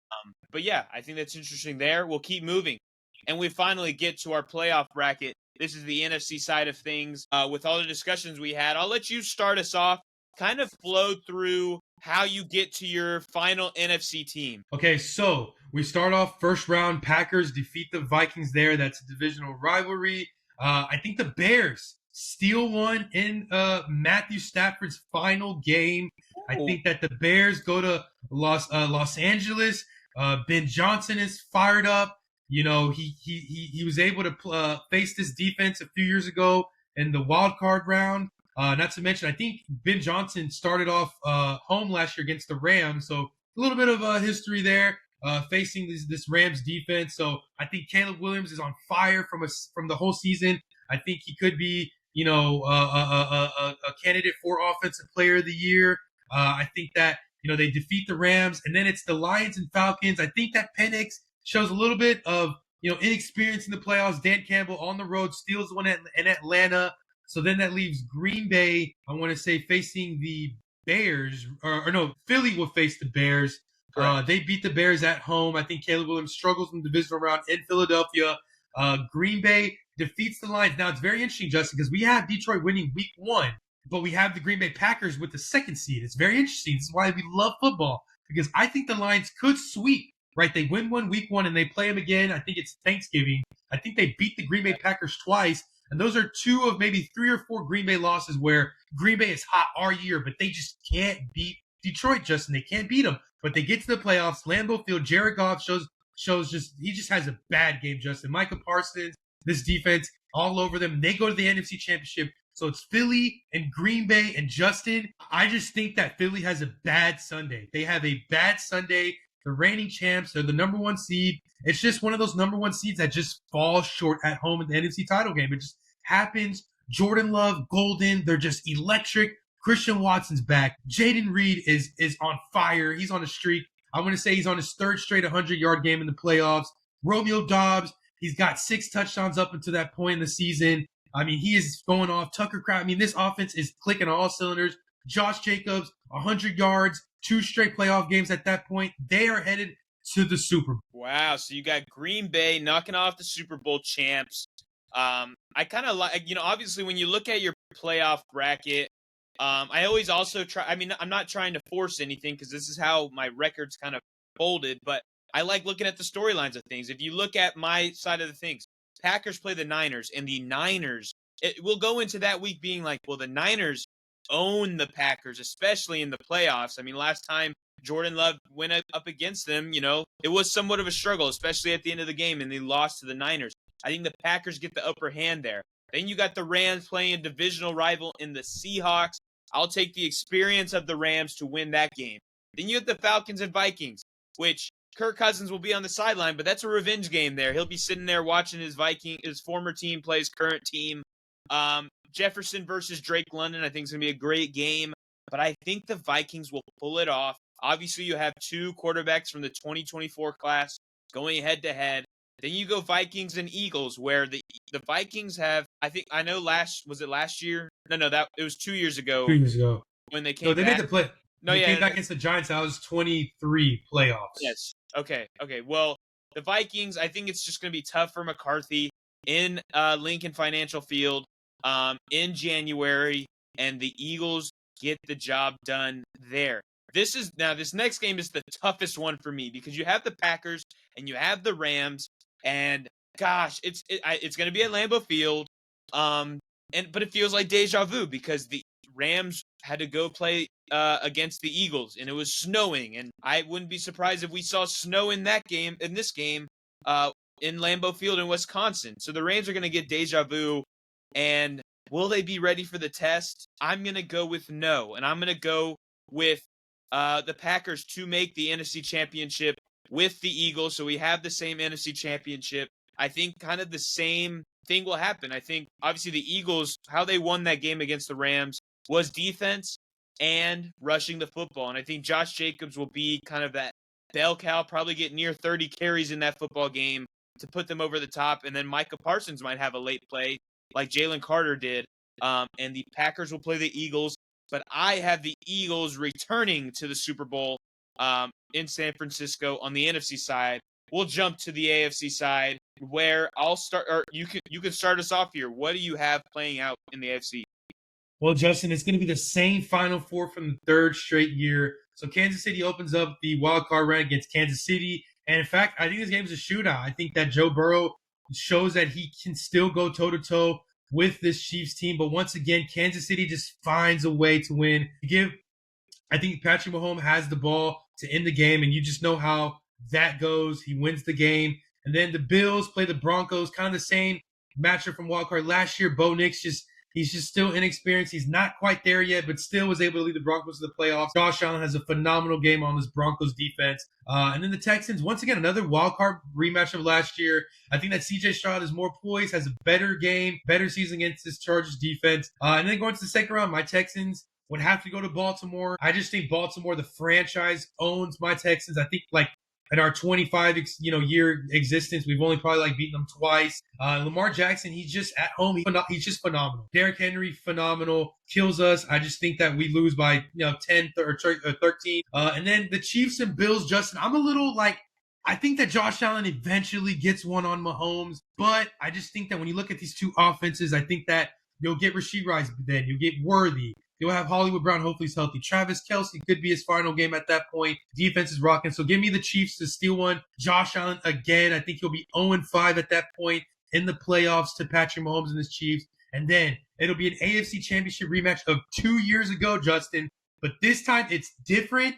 But yeah, I think that's interesting there. We'll keep moving. And we finally get to our playoff bracket. This is the NFC side of things. With all the discussions we had, I'll let you start us off, kind of flow through how you get to your final NFC team. Okay, so we start off first round. Packers defeat the Vikings there. That's a divisional rivalry. I think the Bears steal one in Matthew Stafford's final game. I think that the Bears go to Los Angeles. Ben Johnson is fired up. He was able to face this defense a few years ago in the wild card round. Not to mention, I think Ben Johnson started off home last year against the Rams, so a little bit of history there facing this Rams defense. So I think Caleb Williams is on fire from the whole season. I think he could be a candidate for Offensive Player of the Year. I think that they defeat the Rams, and then it's the Lions and Falcons. I think that Penix shows a little bit of inexperience in the playoffs. Dan Campbell on the road steals one in Atlanta. So then that leaves Green Bay, I want to say, facing the Bears. Or no, Philly will face the Bears. They beat the Bears at home. I think Caleb Williams struggles in the divisional round in Philadelphia. Green Bay defeats the Lions. Now, it's very interesting, Justin, because we have Detroit winning week 1, but we have the Green Bay Packers with the 2nd seed. It's very interesting. This is why we love football, because I think the Lions could sweep. Right, they win week 1, and they play them again. I think it's Thanksgiving. I think they beat the Green Bay Packers twice, and those are 2 of maybe 3 or 4 Green Bay losses where Green Bay is hot all year, but they just can't beat Detroit, Justin. They can't beat them, but they get to the playoffs. Lambeau Field, Jared Goff shows he just has a bad game, Justin. Micah Parsons, this defense, all over them. They go to the NFC Championship. So it's Philly and Green Bay and Justin. I just think that Philly has a bad Sunday. They have a bad Sunday. The reigning champs, they're the number 1 seed. It's just one of those number 1 seeds that just falls short at home in the NFC title game. It just happens. Jordan Love, Golden, they're just electric. Christian Watson's back. Jaden Reed is on fire. He's on a streak. I want to say he's on his 3rd straight 100-yard game in the playoffs. Romeo Dobbs, He's got 6 touchdowns up until that point in the season. I mean, he is going off. Tucker Kraft. I mean, this offense is clicking on all cylinders. Josh Jacobs, 100 yards, 2 straight playoff games at that point. They are headed to the Super Bowl. Wow. So you got Green Bay knocking off the Super Bowl champs. I kind of like, obviously when you look at your playoff bracket, I always also try, I'm not trying to force anything because this is how my record's kind of folded, but I like looking at the storylines of things. If you look at my side of the things, Packers play the Niners, and the Niners, we'll go into that week being like, well, the Niners own the Packers, especially in the playoffs. I mean, last time Jordan Love went up against them, it was somewhat of a struggle, especially at the end of the game, and they lost to the Niners. I think the Packers get the upper hand there. Then you got the Rams playing a divisional rival in the Seahawks. I'll take the experience of the Rams to win that game. Then you have the Falcons and Vikings, which Kirk Cousins will be on the sideline, but that's a revenge game there. He'll be sitting there watching his former team play his current team. Jefferson versus Drake London, I think is going to be a great game, but I think the Vikings will pull it off. Obviously, you have 2 quarterbacks from the 2024 class going head-to-head. Then you go Vikings and Eagles, where the Vikings have, was it last year? No, it was 2 years ago. 2 years ago. When they came back. No, they made the play. They came back against the Giants. That was 23 playoffs. Yes. Okay. Well, the Vikings, I think it's just going to be tough for McCarthy in Lincoln Financial Field in January, and the Eagles get the job done there. This next game is the toughest one for me because you have the Packers and you have the Rams, and gosh, it's going to be at Lambeau Field, but it feels like deja vu because the Rams had to go play against the Eagles, and it was snowing, and I wouldn't be surprised if we saw snow in this game, in Lambeau Field in Wisconsin. So the Rams are going to get deja vu, and will they be ready for the test? I'm going to go with no, and I'm going to go with the Packers to make the NFC Championship with the Eagles, so we have the same NFC Championship. I think kind of the same thing will happen. I think, obviously, the Eagles, how they won that game against the Rams was defense and rushing the football. And I think Josh Jacobs will be kind of that bell cow, probably get near 30 carries in that football game to put them over the top. And then Micah Parsons might have a late play like Jalen Carter did. And the Packers will play the Eagles. But I have the Eagles returning to the Super Bowl in San Francisco on the NFC side. We'll jump to the AFC side where I'll start, or you can start us off here. What do you have playing out in the AFC? Well, Justin, it's going to be the same Final Four from the 3rd straight year. So Kansas City opens up the wild card run against Kansas City. And in fact, I think this game is a shootout. I think that Joe Burrow shows that he can still go toe-to-toe with this Chiefs team. But once again, Kansas City just finds a way to win. I think Patrick Mahomes has the ball to end the game, and you just know how that goes. He wins the game. And then the Bills play the Broncos, kind of the same matchup from wild card last year. Bo Nix he's just still inexperienced. He's not quite there yet, but still was able to lead the Broncos to the playoffs. Josh Allen has a phenomenal game on this Broncos defense. And then the Texans, once again, another wild card rematch of last year. I think that CJ Stroud is more poised, has a better game, better season against this Chargers defense. And then going to the second round, my Texans would have to go to Baltimore. I just think Baltimore, the franchise, owns my Texans. I think in our 25 year existence, we've only probably beaten them twice. Lamar Jackson, he's just at home. He's just phenomenal. Derrick Henry, phenomenal. Kills us. I just think that we lose by 10 or 13. And then the Chiefs and Bills, Justin, I'm a little I think that Josh Allen eventually gets one on Mahomes, but I just think that when you look at these two offenses, I think that you'll get Rashee Rice, then you'll get Worthy. You'll have Hollywood Brown, hopefully he's healthy. Travis Kelce could be his final game at that point. Defense is rocking. So give me the Chiefs to steal one. Josh Allen again. I think he'll be 0-5 at that point in the playoffs to Patrick Mahomes and his Chiefs. And then it'll be an AFC Championship rematch of 2 years ago, Justin. But this time it's different.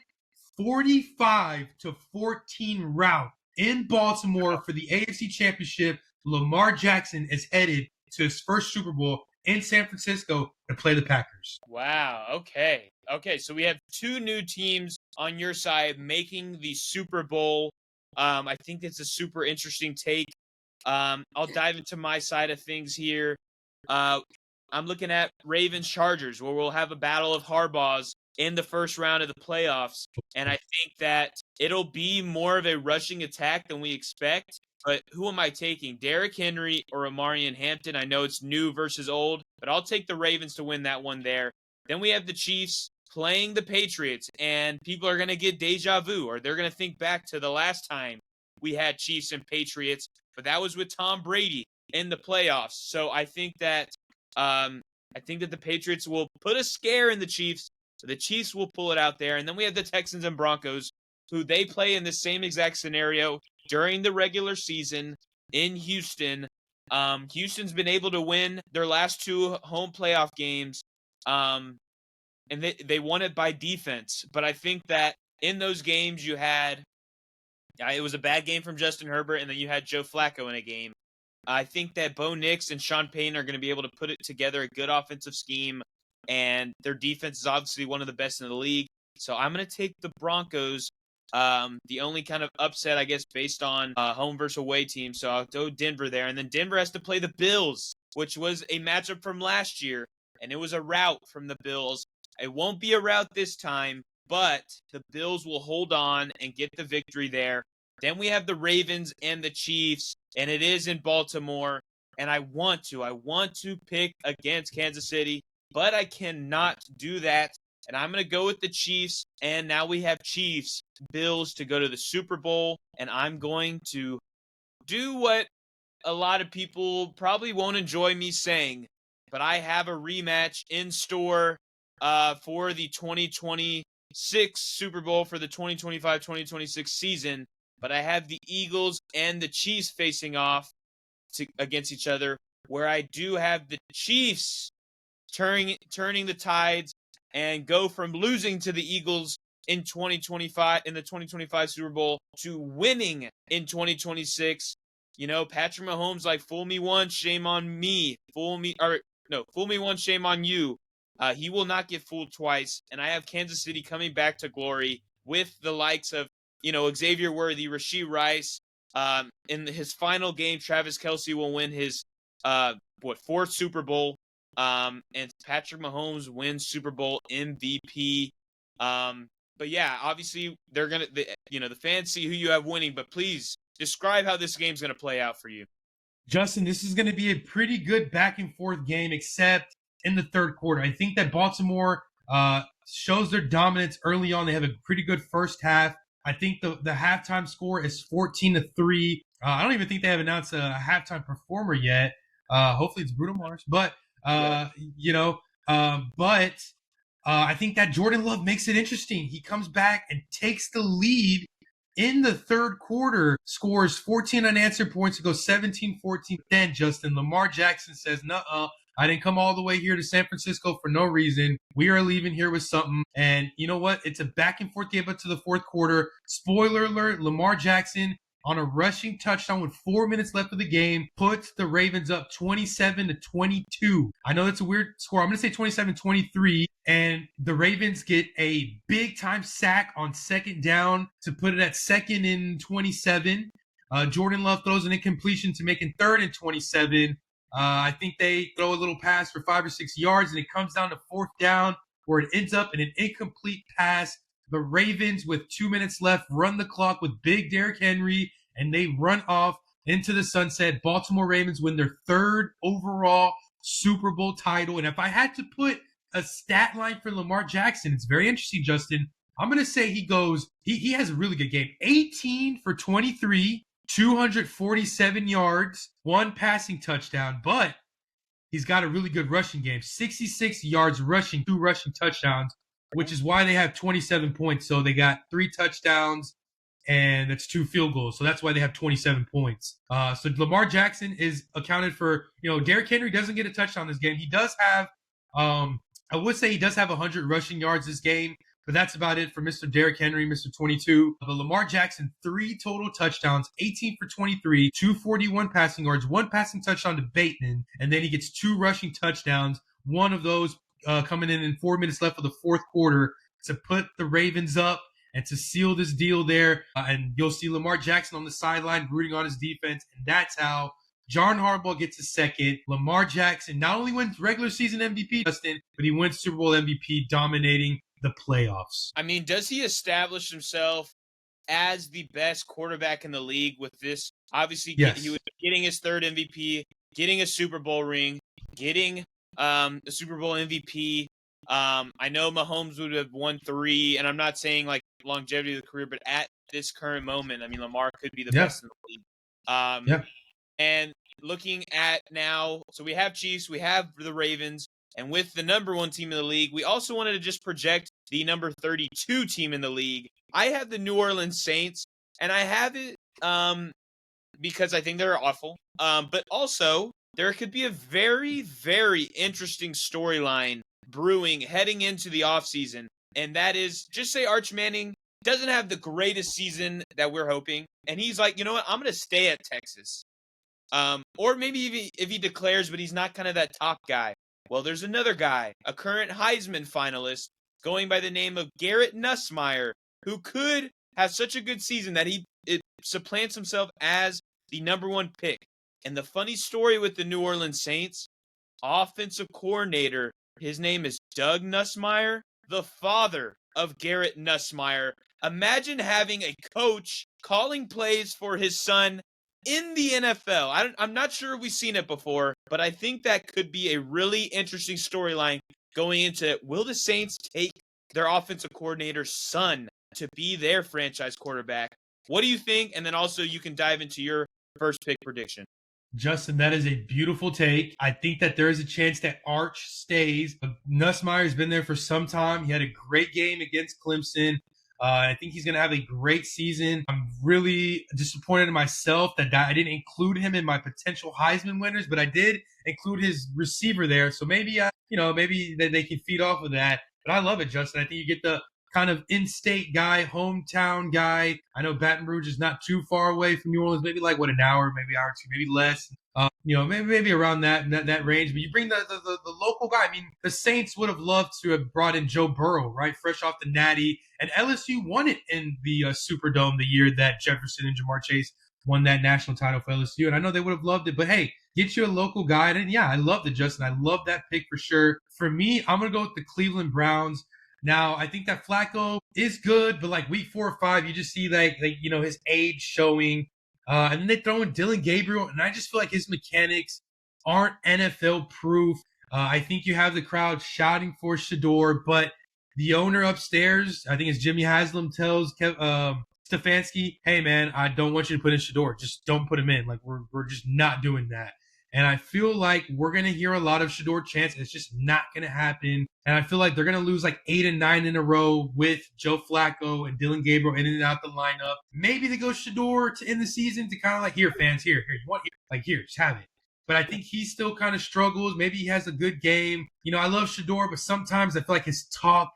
45-14 rout in Baltimore for the AFC Championship. Lamar Jackson is headed to his first Super Bowl in San Francisco to play the Packers. Wow. Okay. So we have 2 new teams on your side making the Super Bowl. I think that's a super interesting take. I'll dive into my side of things here. I'm looking at Ravens Chargers, where we'll have a battle of Harbaughs. in the first round of the playoffs. And I think that it'll be more of a rushing attack than we expect. But who am I taking? Derrick Henry or Amari Hampton? I know it's new versus old, but I'll take the Ravens to win that one there. Then we have the Chiefs playing the Patriots, and people are going to get deja vu, or they're going to think back to the last time we had Chiefs and Patriots, but that was with Tom Brady in the playoffs. So I think that the Patriots will put a scare in the Chiefs. So the Chiefs will pull it out there. And then we have the Texans and Broncos, who they play in the same exact scenario during the regular season in Houston. Houston's been able to win their last 2 home playoff games, and they won it by defense. But I think that in those games you had it was a bad game from Justin Herbert, and then you had Joe Flacco in a game. I think that Bo Nix and Sean Payton are going to be able to put it together a good offensive scheme, and their defense is obviously one of the best in the league. So I'm going to take the Broncos. The only kind of upset, I guess, based on home versus away team. So I'll go Denver there. And then Denver has to play the Bills, which was a matchup from last year, and it was a rout from the Bills. It won't be a rout this time, but the Bills will hold on and get the victory there. Then we have the Ravens and the Chiefs, and it is in Baltimore. And I want to pick against Kansas City, but I cannot do that. And I'm going to go with the Chiefs. And now we have Chiefs, Bills to go to the Super Bowl. And I'm going to do what a lot of people probably won't enjoy me saying, but I have a rematch in store for the 2026 Super Bowl for the 2025-2026 season. But I have the Eagles and the Chiefs facing off against each other, where I do have the Chiefs turning the tides and go from losing to the Eagles in 2025 in the 2025 Super Bowl to winning in 2026. You know, Patrick Mahomes, like, fool me once, shame on me. Fool me once, shame on you. He will not get fooled twice. And I have Kansas City coming back to glory with the likes of, Xavier Worthy, Rashee Rice. In his final game, Travis Kelce will win his fourth Super Bowl. And Patrick Mahomes wins Super Bowl MVP. But yeah, obviously the fans see who you have winning. But please describe how this game's gonna play out for you. Justin, this is going to be a pretty good back and forth game, except in the third quarter. I think that Baltimore shows their dominance early on. They have a pretty good first half. I think the halftime score is 14-3. I don't even think they have announced a halftime performer yet. Hopefully it's Bruno Mars. But, I think that Jordan Love makes it interesting. He comes back and takes the lead in the third quarter, scores 14 unanswered points to go 17-14. Then, Justin, Lamar Jackson says, nuh-uh. I didn't come all the way here to San Francisco for no reason. We are leaving here with something. And you know what? It's a back and forth game up to the fourth quarter. Spoiler alert, Lamar Jackson on a rushing touchdown with 4 minutes left of the game puts the Ravens up 27-22. I know that's a weird score. I'm going to say 27-23. And the Ravens get a big time sack on second down to put it at 2nd and 27. Jordan Love throws an incompletion to make it 3rd and 27. I think they throw a little pass for 5 or 6 yards, and it comes down to 4th down, where it ends up in an incomplete pass. The Ravens, with 2 minutes left, run the clock with big Derrick Henry, and they run off into the sunset. Baltimore Ravens win their 3rd overall Super Bowl title. And if I had to put a stat line for Lamar Jackson, it's very interesting, Justin. I'm going to say he has a really good game. 18 for 23. 247 yards, 1 passing touchdown, but he's got a really good rushing game. 66 yards rushing, 2 rushing touchdowns, which is why they have 27 points. So they got 3 touchdowns, and that's 2 field goals. So that's why they have 27 points. So Lamar Jackson is accounted for. Derrick Henry doesn't get a touchdown this game. He does have, I would say he does have 100 rushing yards this game. But that's about it for Mr. Derrick Henry, Mr. 22. But Lamar Jackson, 3 total touchdowns, 18 for 23, 241 passing yards, 1 passing touchdown to Bateman, and then he gets 2 rushing touchdowns, one of those coming in 4 minutes left of the fourth quarter to put the Ravens up and to seal this deal there. And you'll see Lamar Jackson on the sideline rooting on his defense, and that's how John Harbaugh gets his 2nd. Lamar Jackson not only wins regular season MVP, Justin, but he wins Super Bowl MVP, dominating the playoffs. I mean, does he establish himself as the best quarterback in the league with this? Obviously, Yes. he was getting his third MVP, getting a Super Bowl ring, getting the Super Bowl MVP. I know Mahomes would have won 3, and I'm not saying like longevity of the career, but at this current moment, I mean, Lamar could be the best in the league. And looking at now, so we have Chiefs, we have the Ravens, and with the number 1 team in the league, we also wanted to just project the number 32 team in the league. I have the New Orleans Saints, and I have it because I think they're awful. But also, there could be a very, very interesting storyline brewing heading into the offseason, and that is, just say Arch Manning doesn't have the greatest season that we're hoping, and he's like, you know what, I'm going to stay at Texas. Or maybe if he declares, but he's not kind of that top guy. Well, there's another guy, a current Heisman finalist, going by the name of Garrett Nussmeier, who could have such a good season that it supplants himself as the number 1 pick. And the funny story with the New Orleans Saints, offensive coordinator, his name is Doug Nussmeier, the father of Garrett Nussmeier. Imagine having a coach calling plays for his son in the NFL. I'm not sure we've seen it before, but I think that could be a really interesting storyline going into, will the Saints take their offensive coordinator's son to be their franchise quarterback? What do you think? And then also you can dive into your first pick prediction. Justin, that is a beautiful take. I think that there is a chance that Arch stays. Nussmeier's been there for some time. He had a great game against Clemson. I think he's going to have a great season. I'm really disappointed in myself that I didn't include him in my potential Heisman winners, but I did include his receiver there. So maybe, maybe they can feed off of that. But I love it, Justin. I think you get the kind of in-state guy, hometown guy. I know Baton Rouge is not too far away from New Orleans, maybe like an hour, maybe hour or two, maybe less. Maybe around that range. But you bring the local guy. I mean, the Saints would have loved to have brought in Joe Burrow, right, fresh off the Natty, and LSU won it in the Superdome the year that Jefferson and Jamar Chase won that national title for LSU, and I know they would have loved it. But hey, get you a local guy, and yeah, I loved it, Justin. I love that pick for sure. For me, I'm gonna go with the Cleveland Browns. Now, I think that Flacco is good, but like week 4 or 5, you just see his age showing. And then they throw in Dylan Gabriel, and I just feel like his mechanics aren't NFL proof. I think you have the crowd shouting for Shador, but the owner upstairs, I think it's Jimmy Haslam, tells Stefanski, hey man, I don't want you to put in Shador. Just don't put him in. Like we're just not doing that. And I feel like we're going to hear a lot of Shador chants. It's just not going to happen. And I feel like they're going to lose like 8 and 9 in a row with Joe Flacco and Dylan Gabriel in and out the lineup. Maybe they go Shador to end the season to kind of like, here, fans, here, you want here? Like, here, just have it. But I think he still kind of struggles. Maybe he has a good game. I love Shador, but sometimes I feel like his talk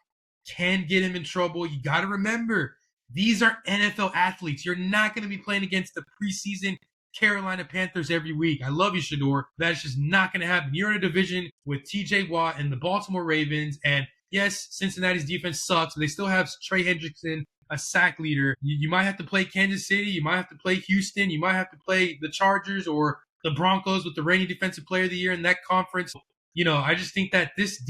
can get him in trouble. You got to remember, these are NFL athletes. You're not going to be playing against the preseason Carolina Panthers every week. I love you, Shador. That's just not going to happen. You're in a division with TJ Watt and the Baltimore Ravens. And yes, Cincinnati's defense sucks, but they still have Trey Hendrickson, a sack leader. You might have to play Kansas City. You might have to play Houston. You might have to play the Chargers or the Broncos with the reigning defensive player of the year in that conference. I just think that this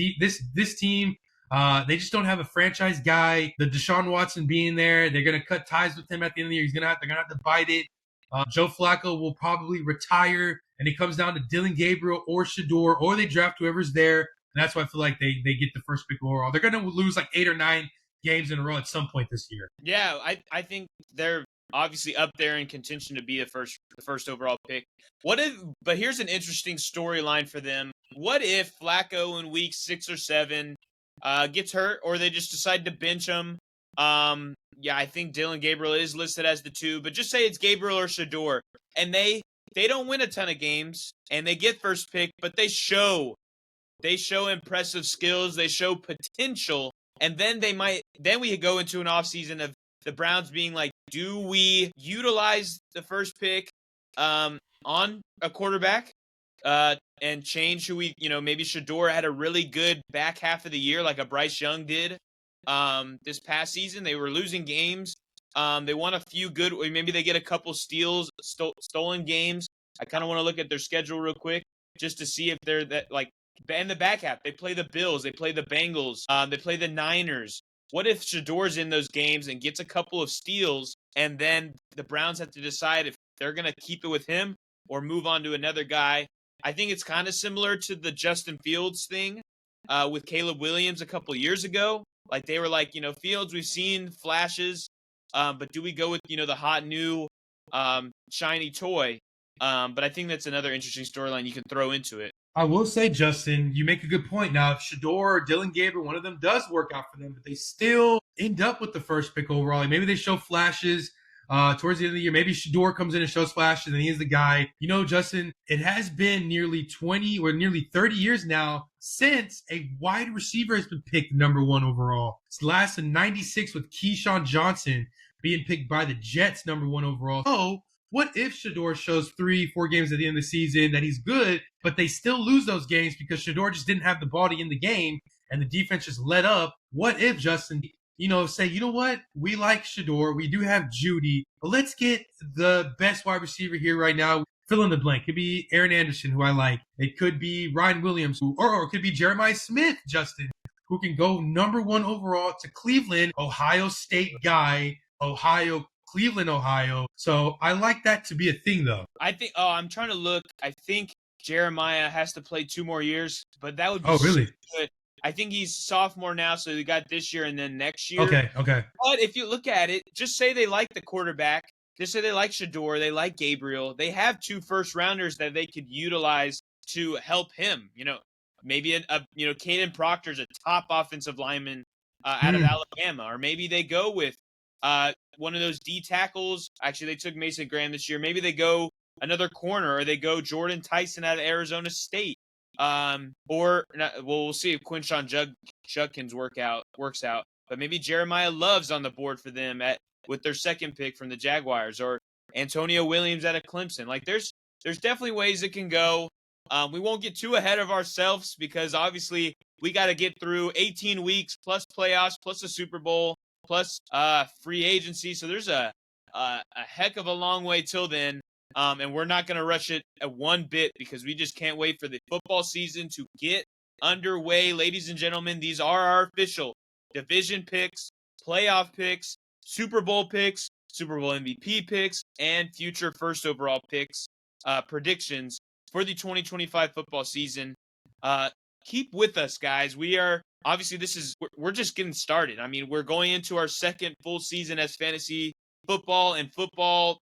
team, they just don't have a franchise guy. The Deshaun Watson being there, they're going to cut ties with him at the end of the year. They're going to have to bite it. Joe Flacco will probably retire, and it comes down to Dylan Gabriel or Shador, or they draft whoever's there. And that's why I feel like they get the first pick overall. They're going to lose like 8 or 9 games in a row at some point this year. Yeah, I think they're obviously up there in contention to be the first overall pick. But here's an interesting storyline for them. What if Flacco in week 6 or 7 gets hurt, or they just decide to bench him? Yeah, I think Dylan Gabriel is listed as the 2, but just say it's Gabriel or Shador, and they don't win a ton of games, and they get first pick, but they show impressive skills, they show potential, and then we go into an offseason of the Browns being like, do we utilize the first pick on a quarterback and change who maybe Shador had a really good back half of the year like a Bryce Young did. This past season, they were losing games. They won a few good. Maybe they get a couple stolen games. I kind of want to look at their schedule real quick just to see if they're that like And the back half, they play the Bills, they play the Bengals, they play the Niners. What if Shador's in those games and gets a couple of steals, and then the Browns have to decide if they're going to keep it with him or move on to another guy? I think it's kind of similar to the Justin Fields thing with Caleb Williams a couple of years ago. Like they were like, Fields, we've seen flashes, but do we go with, the hot new shiny toy? But I think that's another interesting storyline you can throw into it. I will say, Justin, you make a good point. Now, if Shador or Dylan Gabriel, one of them does work out for them, but they still end up with the first pick overall. Like maybe they show flashes towards the end of the year. Maybe Shador comes in and shows flashes, and he's the guy. Justin, it has been nearly 20 or nearly 30 years now since a wide receiver has been picked number 1 overall. It's last in 96 with Keyshawn Johnson being picked by the Jets number 1 overall. So what if Shador shows 3-4 games at the end of the season that he's good, but they still lose those games because Shador just didn't have the body in the game and the defense just let up? What if, Justin, say, you know what? We like Shador. We do have Judy, but let's get the best wide receiver here right now. Fill in the blank. It could be Aaron Anderson, who I like. It could be Ryan Williams, or it could be Jeremiah Smith, Justin, who can go number 1 overall to Cleveland, Ohio State guy, Cleveland, Ohio. So I like that to be a thing, though. I think, I'm trying to look. I think Jeremiah has to play 2 more years, but that would be really? So good. I think he's sophomore now, so we got this year and then next year. Okay. But if you look at it, just say they like the quarterback. Just say they like Shador. They like Gabriel. They have 2 first-rounders that they could utilize to help him. Maybe Caden Proctor's a top offensive lineman out of Alabama, or maybe they go with one of those D tackles. Actually, they took Mason Graham this year. Maybe they go another corner, or they go Jordan Tyson out of Arizona State. We'll see if Quinshon Judkins works out. But maybe Jeremiah Love's on the board for them with their second pick from the Jaguars, or Antonio Williams out of Clemson. Like there's definitely ways it can go. We won't get too ahead of ourselves because obviously we got to get through 18 weeks plus playoffs plus a Super Bowl plus free agency. So there's a heck of a long way till then. And we're not going to rush it at one bit because we just can't wait for the football season to get underway. Ladies and gentlemen, these are our official division picks, playoff picks, Super Bowl picks, Super Bowl MVP picks, and future first overall picks predictions for the 2025 football season. Keep with us, guys. We are obviously we're just getting started. I mean, we're going into our second full season as fantasy football and football,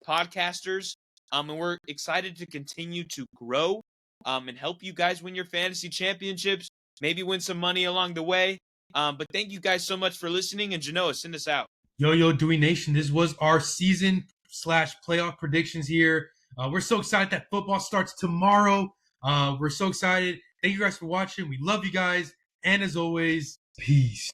podcasters. And we're excited to continue to grow and help you guys win your fantasy championships, maybe win some money along the way. But thank you guys so much for listening. And Genoa, send us out. Yo, Dween Nation. This was our season/playoff predictions here. We're so excited that football starts tomorrow. We're so excited. Thank you guys for watching. We love you guys. And as always, peace.